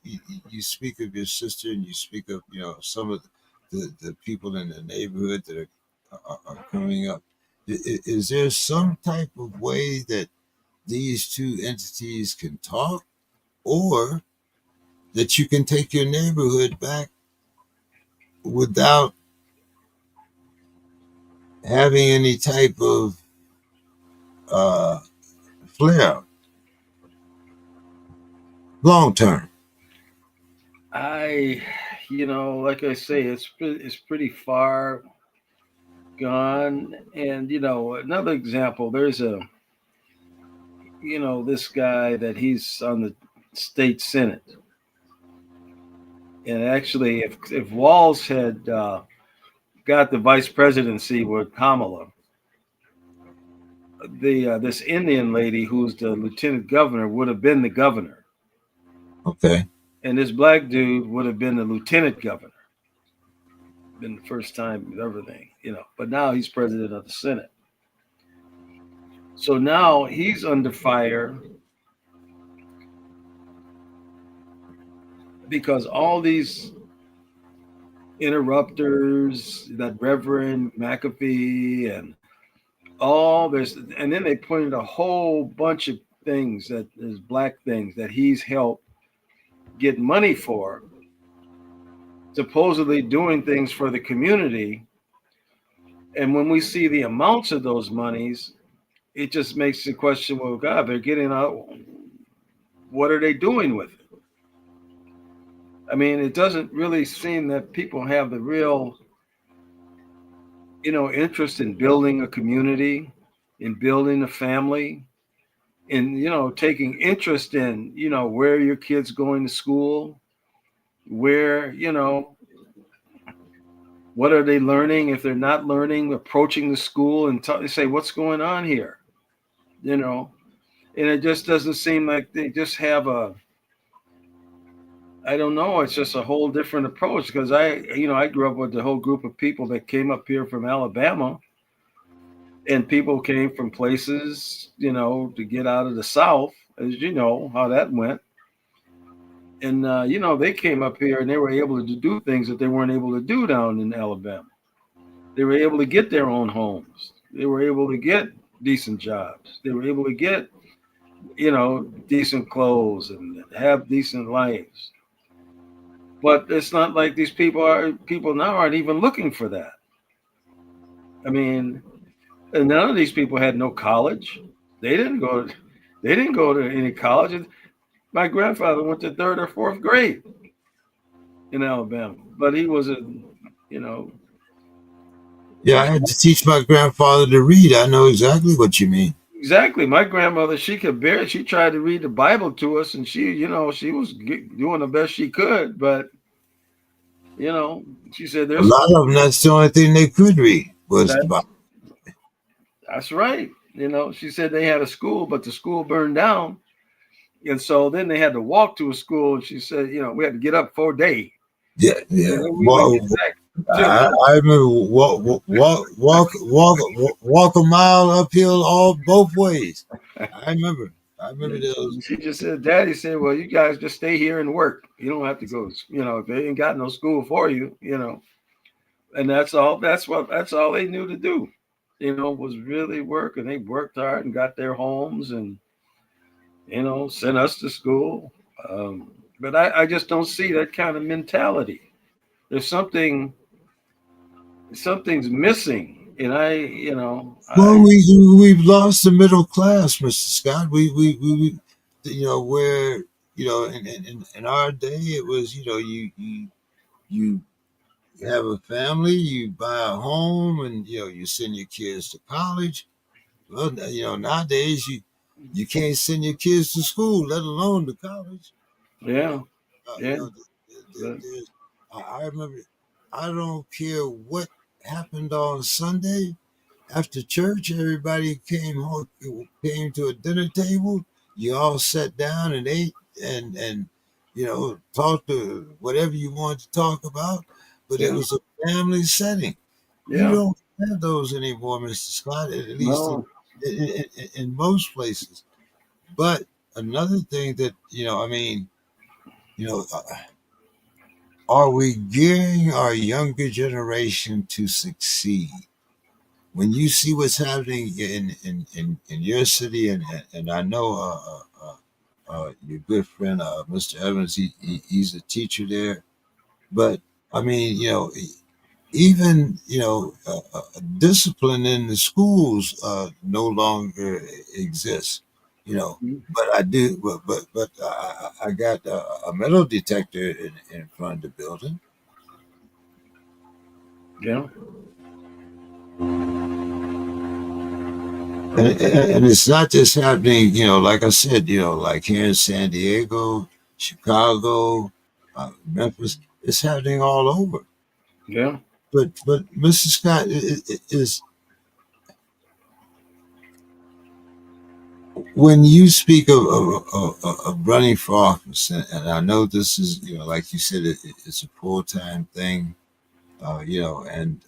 you speak of your sister and you speak of, some of the people in the neighborhood that are coming up? Is there some type of way that these two entities can talk, or that you can take your neighborhood back without having any type of uh, flare long term? I, like I say, it's pretty far gone. And another example, there's this guy that he's on the state senate, and actually, if Walls had got the vice presidency with Kamala, the this Indian lady who's the lieutenant governor would have been the governor, Okay. and this black dude would have been the lieutenant governor. Been the first time with everything, But now he's president of the Senate, so now he's under fire because all these interrupters, that Reverend McAfee, and all this, and then they pointed a whole bunch of things that there's black things that he's helped get money for, supposedly doing things for the community. And when we see the amounts of those monies, it just makes the question, well, God, they're getting out. What are they doing with it? I mean, it doesn't really seem that people have the real, interest in building a community, in building a family, in, taking interest in, where your kids going to school, where, what are they learning? If they're not learning, approaching the school and say, what's going on here? And it just doesn't seem like they just have I don't know, it's just a whole different approach because I grew up with the whole group of people that came up here from Alabama, and people came from places, to get out of the South, as you know how that went. And, they came up here and they were able to do things that they weren't able to do down in Alabama. They were able to get their own homes. They were able to get decent jobs. They were able to get, decent clothes and have decent lives. But it's not like these people now aren't even looking for that. I mean, and none of these people had no college. They didn't go. They didn't go to any college. My grandfather went to third or fourth grade in Alabama, but he was you know, Yeah, I had to teach my grandfather to read. I know exactly what you mean. exactly. My grandmother, she could barely. She tried to read the Bible to us, and she was doing the best she could. But she said A there's lot of them, that's the only thing they could read was the that. Bible. That's right. She said they had a school, but the school burned down, and so then they had to walk to a school. And she said, we had to get up for a day, Yeah, and yeah. then we would get back to. I remember walk a mile uphill all both ways. I remember. I remember those. She just said, Daddy said, well, you guys just stay here and work. You don't have to go. If they ain't got no school for you, and that's all. That's all they knew to do. was really working. They worked hard and got their homes and, sent us to school. Um, but I just don't see that kind of mentality. There's something's missing. And Well, we've lost the middle class, Mr. Scott. We where in our day it was you have a family, you buy a home, and you send your kids to college. Well, nowadays you can't send your kids to school, let alone to college. yeah, Uh, you yeah, know, th- but there's I remember. I don't care what happened on Sunday after church. Everybody came to a dinner table. You all sat down and ate and talked to whatever you wanted to talk about. But it yeah, was a family setting. You yeah, don't have those anymore, Mr. Scott. At least no, in most places. But another thing that you know, uh, are we gearing our younger generation to succeed? When you see what's happening in your city, and I know your good friend Mr. Evans, he's a teacher there, but I mean, even discipline in the schools no longer exists. You know, but I do, but I got a metal detector in front of the building. yeah, And it's not just happening, like I said, like here in San Diego, Chicago, Memphis. It's happening all over. yeah. But Mr. Scott is when you speak of running for office, and I know this is, like you said, it's a full time thing, and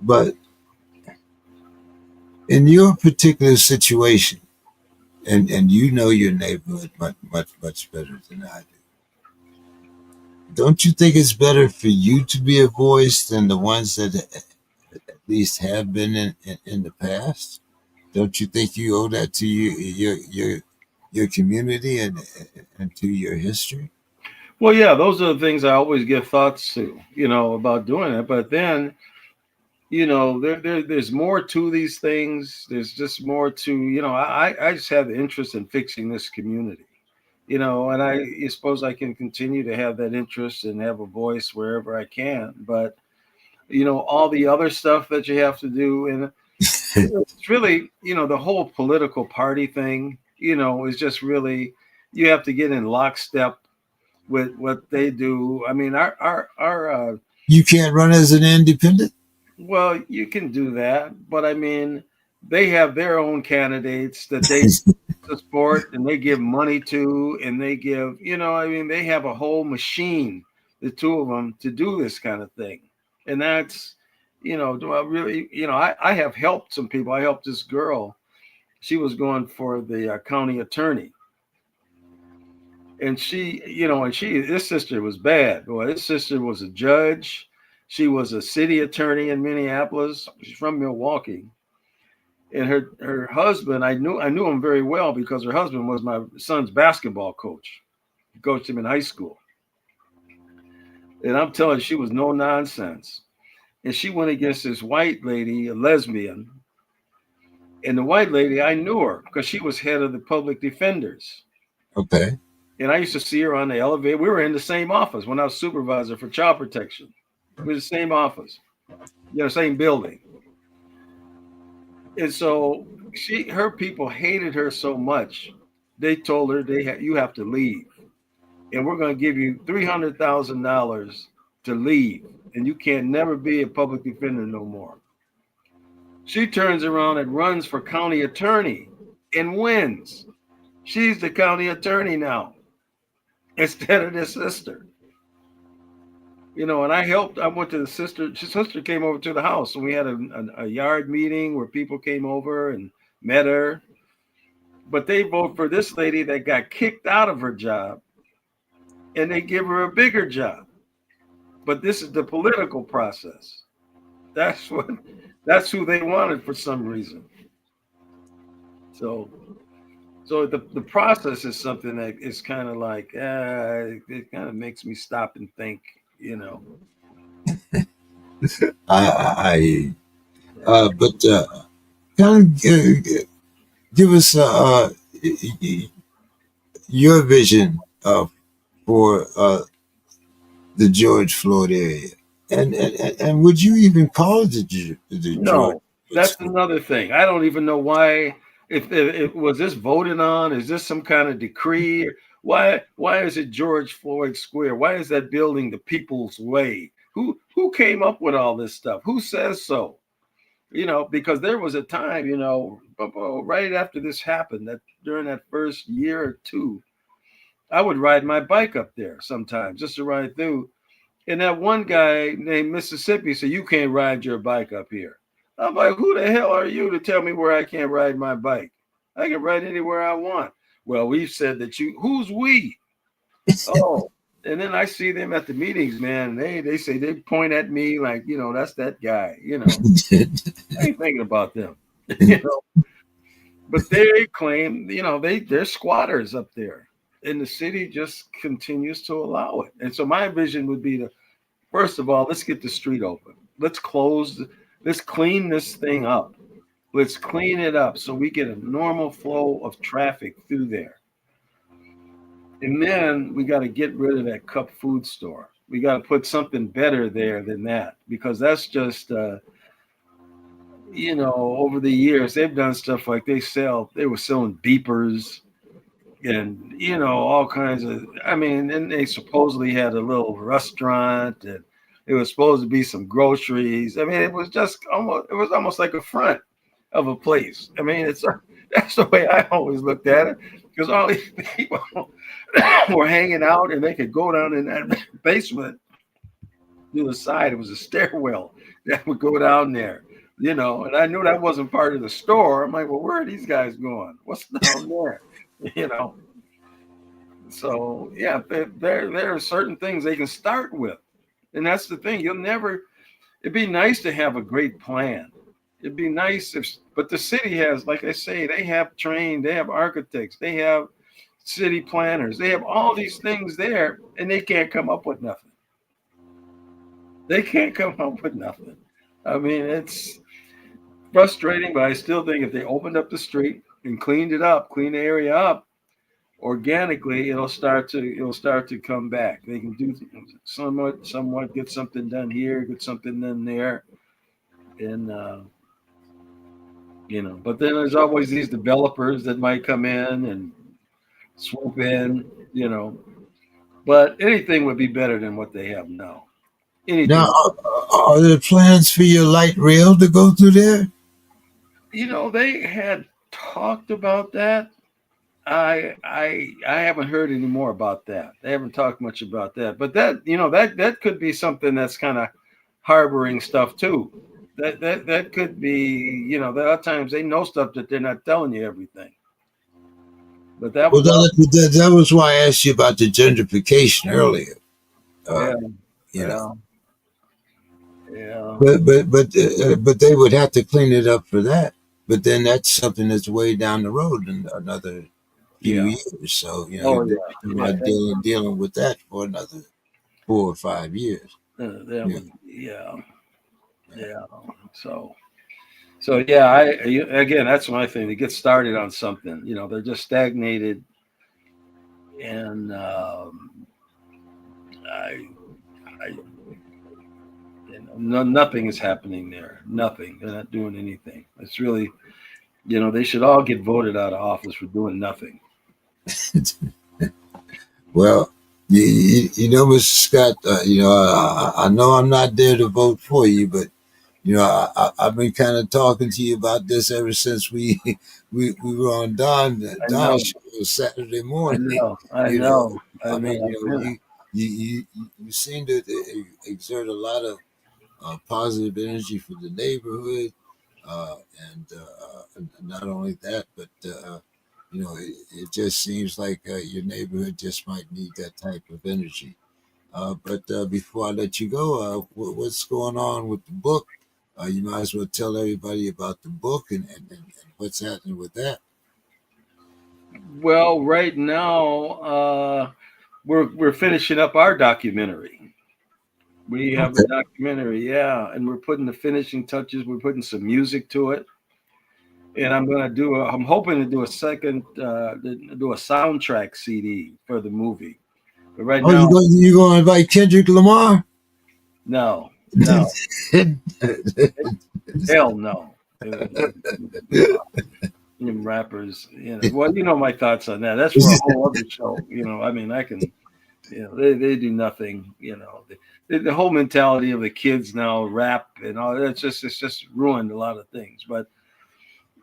but in your particular situation, and you know your neighborhood much better than I do. Don't you think it's better for you to be a voice than the ones that at least have been in the past? Don't you think you owe that to your community and to your history? Well, yeah, those are the things I always give thoughts to, about doing it. But then, there's more to these things. There's just more to, I just have the interest in fixing this community, and I suppose I can continue to have that interest and have a voice wherever I can. But, all the other stuff that you have to do, and it's really, the whole political party thing, is just really, you have to get in lockstep with what they do. I mean, You can't run as an independent. well, you can do that, but I mean, they have their own candidates that they support and they give money to, and they give, I mean, they have a whole machine, the two of them, to do this kind of thing. And that's, do I really, I have helped some people. I helped this girl. She was going for the county attorney, and this sister was bad. Boy, this sister was a judge. She was a city attorney in Minneapolis. She's from Milwaukee, and her husband, I knew him very well because her husband was my son's basketball coach. He coached him in high school, and I'm telling you, she was no nonsense. And she went against this white lady, a lesbian, and the white lady, I knew her because she was head of the public defenders. Okay. And I used to see her on the elevator. We were in the same office when I was supervisor for child protection. We were the same office, same building. And so her people hated her so much, they told her you have to leave, and we're going to give you $300,000 to leave, and you can never be a public defender no more. She turns around and runs for county attorney and wins. She's the county attorney now instead of the sister. And I helped. I went to the sister. His sister came over to the house, and we had a yard meeting where people came over and met her. But they vote for this lady that got kicked out of her job, and they give her a bigger job. But this is the political process. That's what. That's who they wanted for some reason. So, so the process is something that is kind of like it kind of makes me stop and think. You know. I Yeah. but kind of give us your vision for the George Floyd area, and would you even call it the George No, Floyd that's Square? another thing. I don't even know why. If was this voted on? Is this some kind of decree? Why is it George Floyd Square? Why is that building the People's Way? Who came up with all this stuff? Who says so? You know, because there was a time, you know, right after this happened, that during that first year or two, I would ride my bike up there sometimes just to ride through. And that one guy named Mississippi said, "You can't ride your bike up here." I'm like, "Who the hell are you to tell me where I can't ride my bike? I can ride anywhere I want." Well, we've said that you, who's we? Oh, and then I see them at the meetings, man. And they say, they point at me like, you know, that's that guy. You know, I ain't thinking about them. You know, but they claim, you know, they're squatters up there, and the city just continues to allow it. And so my vision would be to, first of all, let's get the street open. Let's close. Let's clean this thing up. Let's clean it up so we get a normal flow of traffic through there. And then we got to get rid of that cup food store. We got to put something better there than that, because that's just, you know, over the years they've done stuff like they were selling beepers and, you know, all kinds of, I mean, and they supposedly had a little restaurant, and it was supposed to be some groceries. I mean, it was almost like a front of a place. I mean, it's that's the way I always looked at it, because all these people were hanging out, and they could go down in that basement to the side. It was a stairwell that would go down there, you know, and I knew that wasn't part of the store. I'm like, well, where are these guys going? What's down there? You know, so yeah, there are certain things they can start with, and that's the thing. You'll never. It'd be nice to have a great plan. It'd be nice if, but the city has, like I say, they have trained, they have architects, they have city planners, they have all these things there, and they can't come up with nothing. They can't come up with nothing. I mean, it's frustrating, but I still think if they opened up the street and cleaned it up, cleaned the area up, organically it'll start to come back. They can do somewhat get something done here, get something done there, and you know. But then there's always these developers that might come in and swoop in, you know. But anything would be better than what they have now. Now, Anything, are there plans for your light rail to go through there? you know, they had talked about that. I haven't heard any more about that. They haven't talked much about that. But that, you know, that could be something that's kind of harboring stuff too. That could be, you know, there are times they know stuff that they're not telling you everything. But that Well, was all. that was why I asked you about the gentrification earlier. Uh, Yeah, you know, yeah, yeah, but they would have to clean it up for that. But then that's something that's way down the road in another few yeah. years. So you know, Oh they're yeah, talking yeah. about dealing with that for another 4 or 5 years. That Yeah. would, yeah, yeah. So, so yeah. Again, that's my thing. To get started on something, you know, they're just stagnated, and I, you know, nothing is happening there. Nothing. They're not doing anything. It's really, you know, they should all get voted out of office for doing nothing. Well, you know, Mr. Scott, I know I'm not there to vote for you, but you know, I've been kind of talking to you about this ever since we were on I Don's know. show Saturday I morning. know. I You know, know. I I know. mean, you know, you seem to exert a lot of positive energy for the neighborhood, uh, and not only that, but you know, it just seems like your neighborhood just might need that type of energy. But before I let you go, what's going on with the book? You might as well tell everybody about the book and what's happening with that. Well, right now, we're finishing up our documentary. We have a Okay. documentary, yeah, and we're putting the finishing touches. We're putting some music to it, and I'm hoping to do a second, do a soundtrack CD for the movie. But right Oh, now, you going to invite Kendrick Lamar? no, no, hell no. Them rappers, well, you know my thoughts on that. That's for a whole other show. I mean, I can, they do nothing. The whole mentality of the kids now, rap and all that's it's just ruined a lot of things. But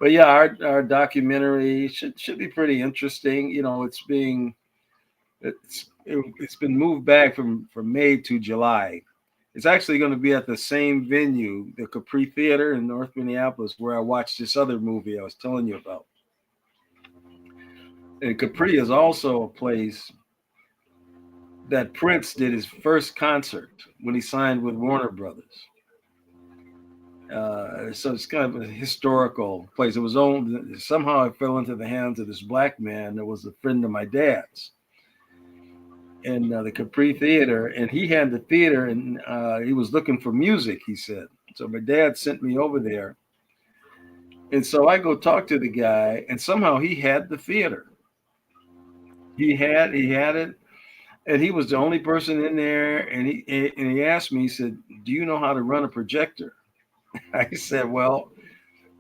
yeah, our documentary should be pretty interesting. It's been moved back from May to July. It's actually going to be at the same venue, the Capri Theater in North Minneapolis, where I watched this other movie I was telling you about. And Capri is also a place that Prince did his first concert when he signed with Warner Brothers. So it's kind of a historical place. It was owned somehow. It fell into the hands of this black man that was a friend of my dad's, and the Capri Theater. And he had the theater, and he was looking for music. He said so. My dad sent me over there, and so I go talk to the guy, and somehow he had the theater. He had it, and he was the only person in there. And he asked me. He said, "Do you know how to run a projector?" I said, "Well,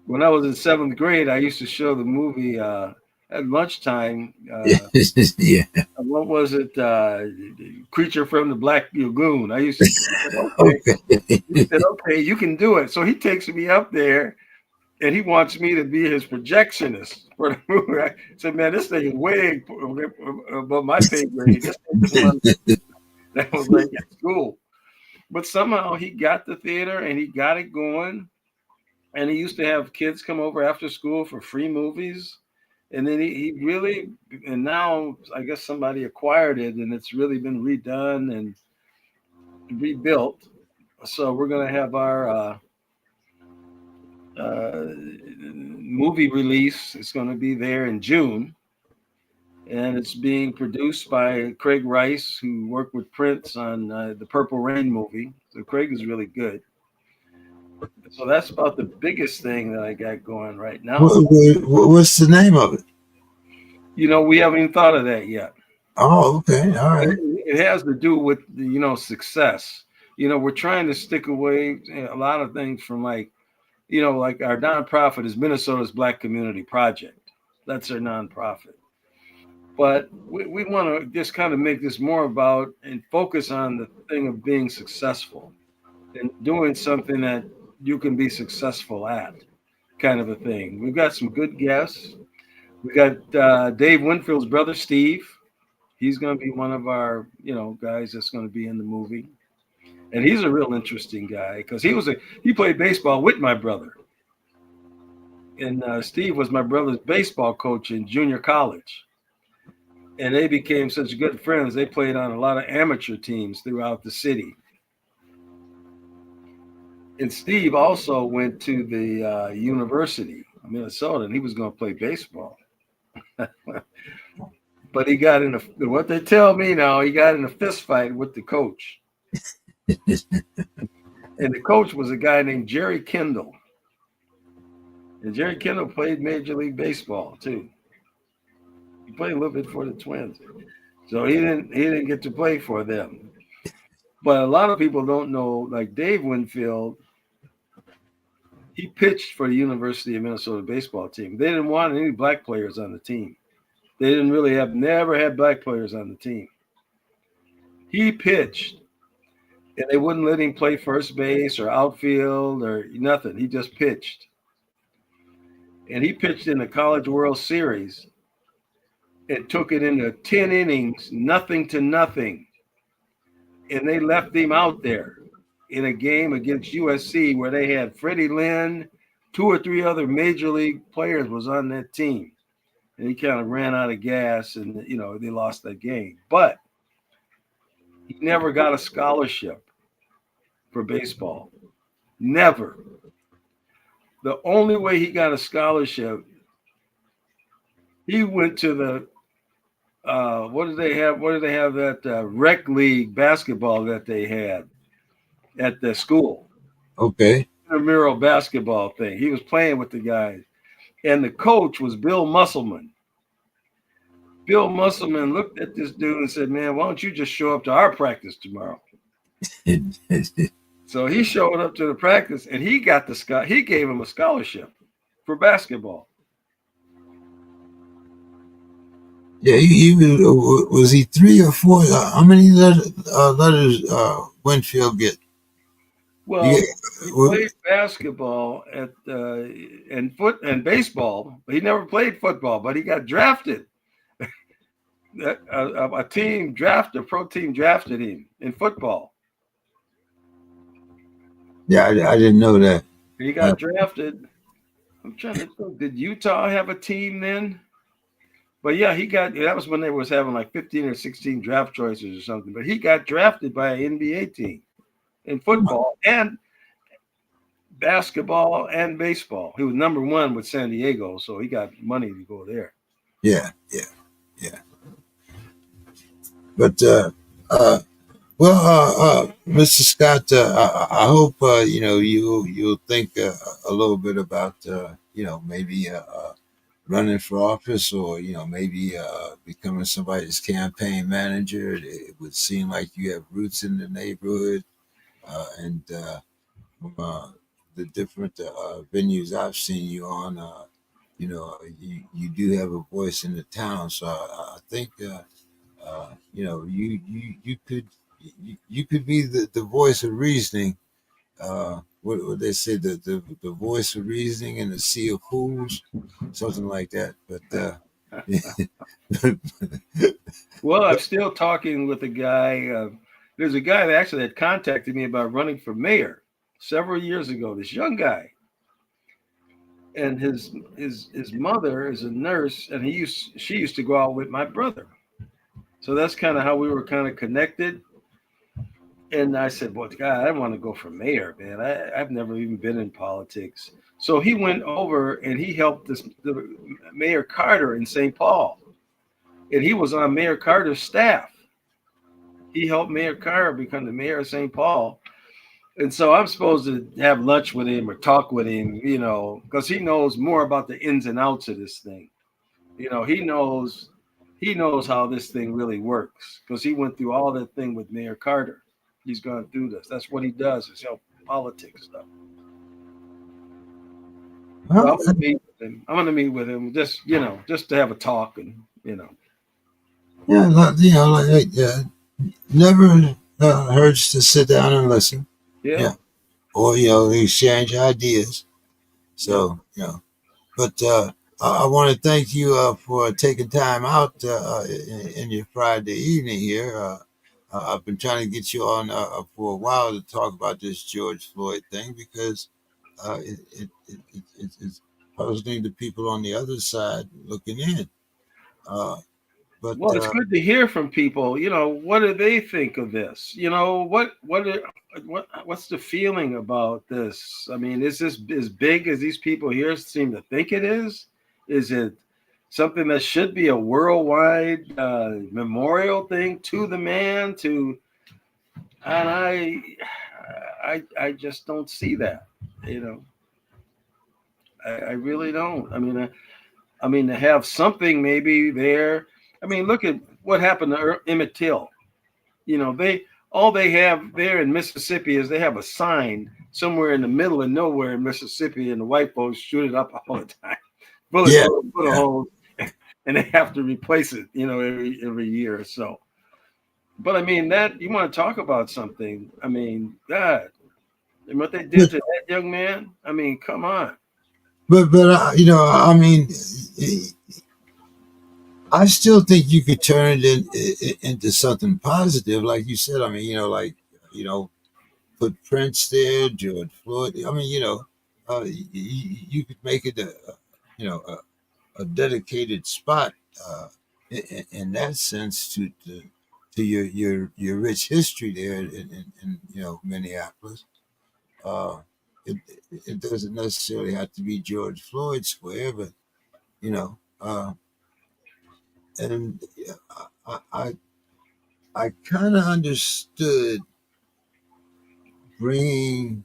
when I was in seventh grade, I used to show the movie at lunchtime. Yeah. What was it? Creature from the Black Lagoon. I used to. He said, okay. Okay. He said, okay, you can do it. So he takes me up there, and he wants me to be his projectionist for the movie. I said, man, this thing is way above my pay grade. This ain't the one that was like at school. But somehow he got the theater and he got it going. And he used to have kids come over after school for free movies. And then he really, and now I guess somebody acquired it and it's really been redone and rebuilt. So we're going to have our movie release. It's going to be there in June. And it's being produced by Craig Rice, who worked with Prince on the Purple Rain movie. So Craig is really good. So that's about the biggest thing that I got going right now. What's the name of it? We haven't even thought of that yet. Oh, okay. All right. It has to do with success. We're trying to stick away a lot of things from like our nonprofit is Minnesota's Black Community Project. That's our nonprofit. But we want to just kind of make this more about and focus on the thing of being successful and doing something that you can be successful at, kind of a thing. We've got some good guests. We got Dave Winfield's brother, Steve. He's going to be one of our, guys that's going to be in the movie, and he's a real interesting guy because he played baseball with my brother, and Steve was my brother's baseball coach in junior college, and they became such good friends. They played on a lot of amateur teams throughout the city, and Steve also went to the University of Minnesota, and he was going to play baseball, but he got in what they tell me now. He got in a fist fight with the coach. And the coach was a guy named Jerry Kendall. And Jerry Kendall played Major League Baseball too. He played a little bit for the Twins. So he didn't get to play for them. But a lot of people don't know, like Dave Winfield, he pitched for the University of Minnesota baseball team. They didn't want any black players on the team. They didn't really never had black players on the team. He pitched and they wouldn't let him play first base or outfield or nothing. He just pitched. And he pitched in the College World Series and took it into 10 innings, nothing to nothing. And they left him out there in a game against USC where they had Freddie Lynn, two or three other major league players was on that team. And he kind of ran out of gas and, they lost that game. But he never got a scholarship for baseball. Never. The only way he got a scholarship, he went to the what did they have? What did they have that rec league basketball that they had at the school? Okay. Intramural basketball thing. He was playing with the guys, and the coach was Bill Musselman. Bill Musselman looked at this dude and said, "Man, why don't you just show up to our practice tomorrow?" So he showed up to the practice, and he got the he gave him a scholarship for basketball. Yeah, was he three or four? How many letters Winfield get? You Well, get he well, played basketball at and baseball, but he never played football. But he got drafted. A pro team drafted him in football. yeah, I didn't know that. He Uh, got drafted. I'm trying to think. Did Utah have a team then? But yeah, he got that was when they was having like 15 or 16 draft choices or something. But he got drafted by an NBA team in football and basketball and baseball. He was number one with San Diego, so he got money to go there. yeah, yeah, yeah. But uh, well, Mr. Scott, I hope you'll think a little bit about maybe running for office, or maybe becoming somebody's campaign manager. It would seem like you have roots in the neighborhood, and from the different venues I've seen you on, you do have a voice in the town. So I think you could you could be the voice of reasoning. What they say, the voice of reasoning in the sea of fools, something like that. But Well, I'm still talking with a guy. There's a guy that actually had contacted me about running for mayor several years ago. This young guy, and his mother is a nurse, and she used to go out with my brother. So that's kind of how we were kind of connected. And I said, "Well, God, I want to go for mayor, man. I've never even been in politics." So he went over and he helped the Mayor Carter in St. Paul, and he was on Mayor Carter's staff. He helped Mayor Carter become the mayor of St. Paul. And so I'm supposed to have lunch with him or talk with him, because he knows more about the ins and outs of this thing. He knows how this thing really works because he went through all that thing with Mayor Carter. He's gone through this. That's what he does is help politics stuff. So well, I'm gonna meet with him. I'm gonna meet with him just to have a talk and. yeah, never hurts to sit down and listen. Yeah, Yeah, or exchange ideas. yeah. So but I want to thank you for taking time out in your Friday evening here. I've been trying to get you on for a while to talk about this George Floyd thing because it's puzzling the people on the other side looking in. Uh, but Well, it's good to hear from people. What do they think of this? What's the feeling about this? I mean, is this as big as these people here seem to think it is? Is it something that should be a worldwide memorial thing to the man? And I just don't see that. You know, I really don't. I mean, to have something maybe there. I mean, look at what happened to Emmett Till. All they have there in Mississippi is they have a sign somewhere in the middle of nowhere in Mississippi, and the white folks shoot it up all the time, bullet yeah, holes, bullet yeah. holes, and they have to replace it, every year or so. But I mean, that you want to talk about something? I mean, God, and what they did But to that young man. I mean, come on. I mean, I still think you could turn it into something positive, like you said. I mean, like you know, put Prince there, George Floyd. I mean, you could make it a dedicated spot in that sense to your rich history there in Minneapolis. it, it doesn't necessarily have to be George Floyd Square, but you know, and I I kind of understood bringing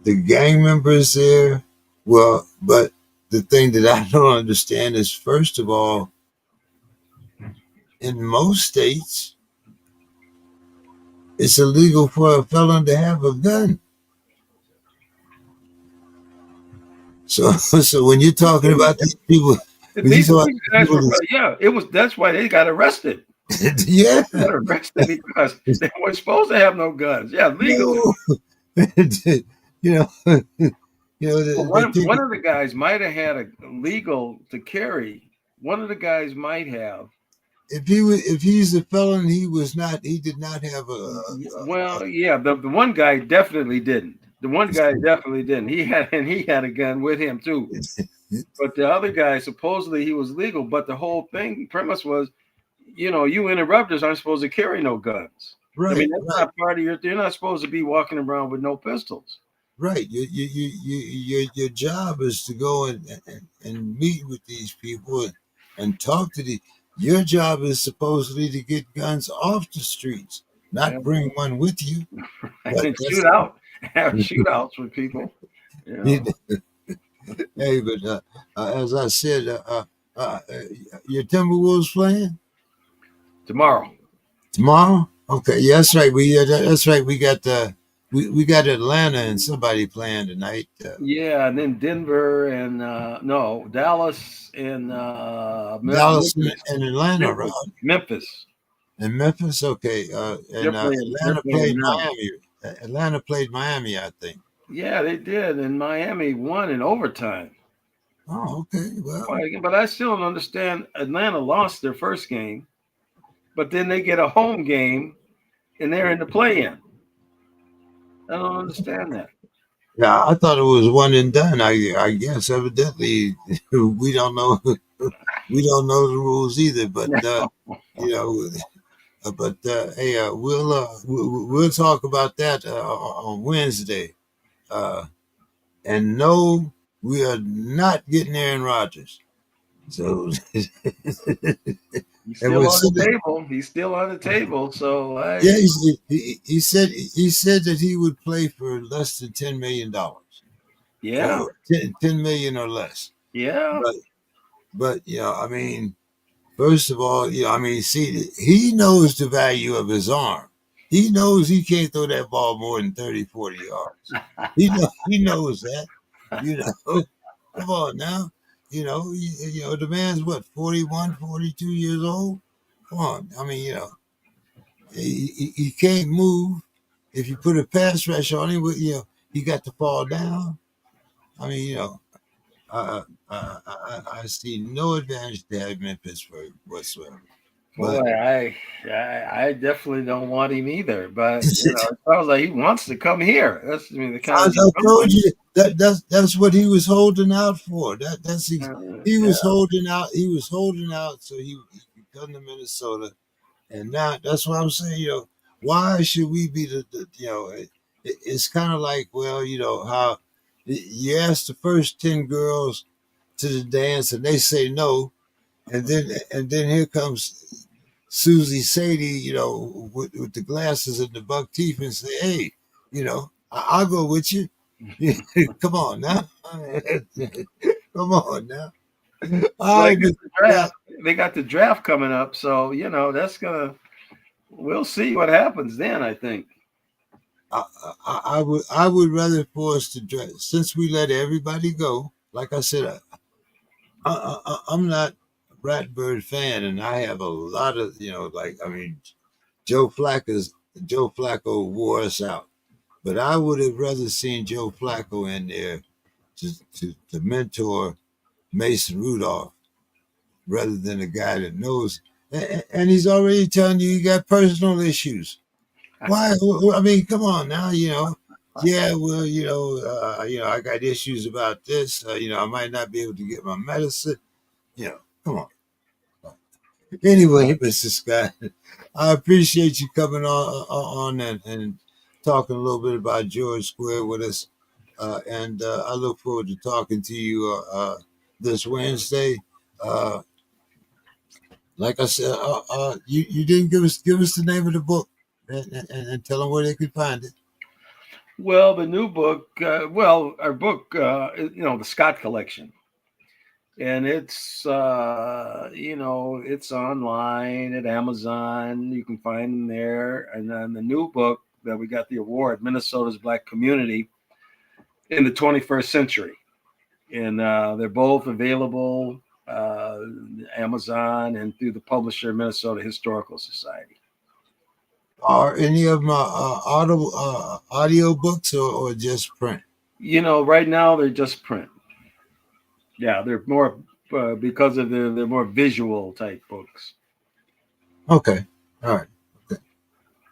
the gang members there. Well, but the thing that I don't understand is, first of all, in most states, it's illegal for a felon to have a gun. So, so when you're talking about these people, when you talk These about guys people, were, yeah, it was, that's why they got arrested. yeah, They got arrested because they weren't supposed to have no guns. Yeah, legally. no, you know, Well, they take one of the guys might have had a legal to carry. One of the guys might have. if he's a felon, he did not have Well, yeah, the one guy definitely didn't. The one guy definitely didn't. He had a gun with him too. But the other guy, supposedly he was legal. But the whole thing premise was, you interrupters aren't supposed to carry no guns. I mean, right, that's right, not part of your. You're not supposed to be walking around with no pistols. right. Your job is to go and meet with these people and talk to the. Your job is supposedly to get guns off the streets, Yeah, not bring one with you. But and that's shoot out, have shootouts with people. You know, hey, but as I said, uh, uh, your Timberwolves playing tomorrow. tomorrow. Okay, yeah, that's right. That's right. We got Atlanta and somebody playing tonight. Yeah, and then Denver and no Dallas and Dallas and Atlanta, right? Memphis. Memphis. And Memphis. Okay, They're and playing. They're playing now. Miami. Atlanta played Miami, I think. Yeah, they did, and Miami won in overtime. Oh, okay. Well, But I still don't understand. Atlanta lost their first game, but then they get a home game and they're in the play-in. I don't understand that. yeah, I thought it was one and done. I guess evidently we don't know we don't know the rules either. But you know, hey, we'll talk about that on Wednesday. Uh, and no, we are not getting Aaron Rodgers. So, He's and still we're on the sitting. table. He's still on the table. So Yeah, he said that he would play for less than $10 million, yeah, or 10 million or less. yeah. But I mean, first of all, I mean, see, he knows the value of his arm. He knows he can't throw that ball more than 30, 40 yards. He knows that. You know, come on now. The man's what, 41, 42 years old? Come on. I mean, he can't move. If you put a pass rush on him, he got to fall down. I mean, I see no advantage to having him in Pittsburgh whatsoever. Boy, But I definitely don't want him either. But it sounds like he wants to come here. That's, I mean, the kind of I told you that's what he was holding out for. He yeah. was holding out. He was holding out so he could come to Minnesota. And now that's what I'm saying. Why should we be it's kind of like, well, how you ask the first 10 girls to the dance and they say no, and then here comes Susie Sadie, with the glasses and the buck teeth, and say, hey, I'll go with you. Come on now. Come on now. Well, All they right, got Mr. the Scott. draft. They got the draft coming up, so that's gonna. We'll see what happens then. I think. I would rather for us to dress since we let everybody go. Like I said, I'm not a Ratbird fan, and I have a lot of like I mean, Joe Flacco wore us out, but I would have rather seen Joe Flacco in there to mentor Mason Rudolph rather than a guy that knows. And he's already telling you he got personal issues. Why? I mean, come on now. Yeah. Well, I got issues about this. I might not be able to get my medicine. Come on. Anyway, Mr. Scott, I appreciate you coming on and talking a little bit about George Square with us. And I look forward to talking to you this Wednesday. Uh, like I said, you didn't give us the name of the book and tell them where they could find it. Well, the new book, our book, the Scott Collection, and it's online at Amazon. You can find them there. And then the new book that we got the award, Minnesota's Black Community in the 21st Century, and they're both available Amazon and through the publisher Minnesota Historical Society. Are any of my audio books or just print? Right now they're just print. Yeah, they're more because of they're more visual type books. Okay. All right. Okay.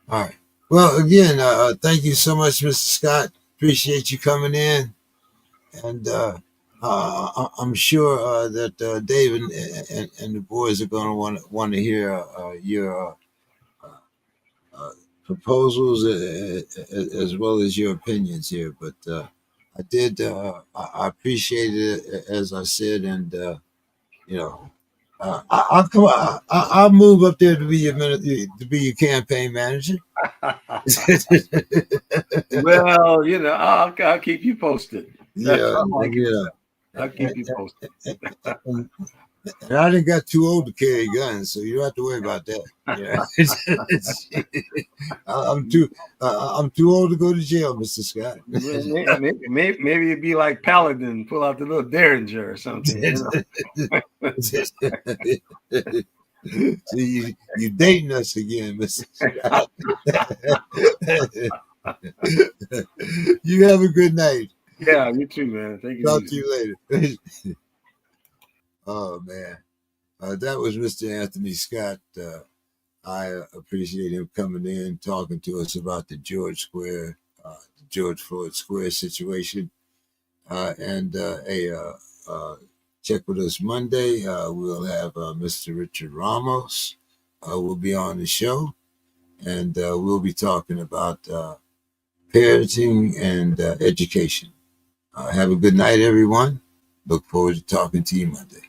All right. Well, again, thank you so much, Mr. Scott. Appreciate you coming in, and I'm sure that Dave and the boys are going to want to hear your proposals as well as your opinions here. But I appreciate it as I said, and you know. I'll come. I'll move up there to be your campaign manager. Well, I'll keep you posted. That's Yeah, all I can yeah. say. I'll keep you posted. And I didn't got too old to carry guns, so you don't have to worry about that. Yeah. I'm too old to go to jail, Mr. Scott. Maybe it'd be like Paladin, pull out the little Derringer or something. See, you dating us again, Mr. Scott. You have a good night. Yeah, you too, man. Thank you. Talk to you later. Oh man, that was Mr. Anthony Scott. I appreciate him coming in, talking to us about the George Floyd Square situation. And check with us Monday. We'll have Mr. Richard Ramos will be on the show, and we'll be talking about parenting and education. Have a good night, everyone. Look forward to talking to you Monday.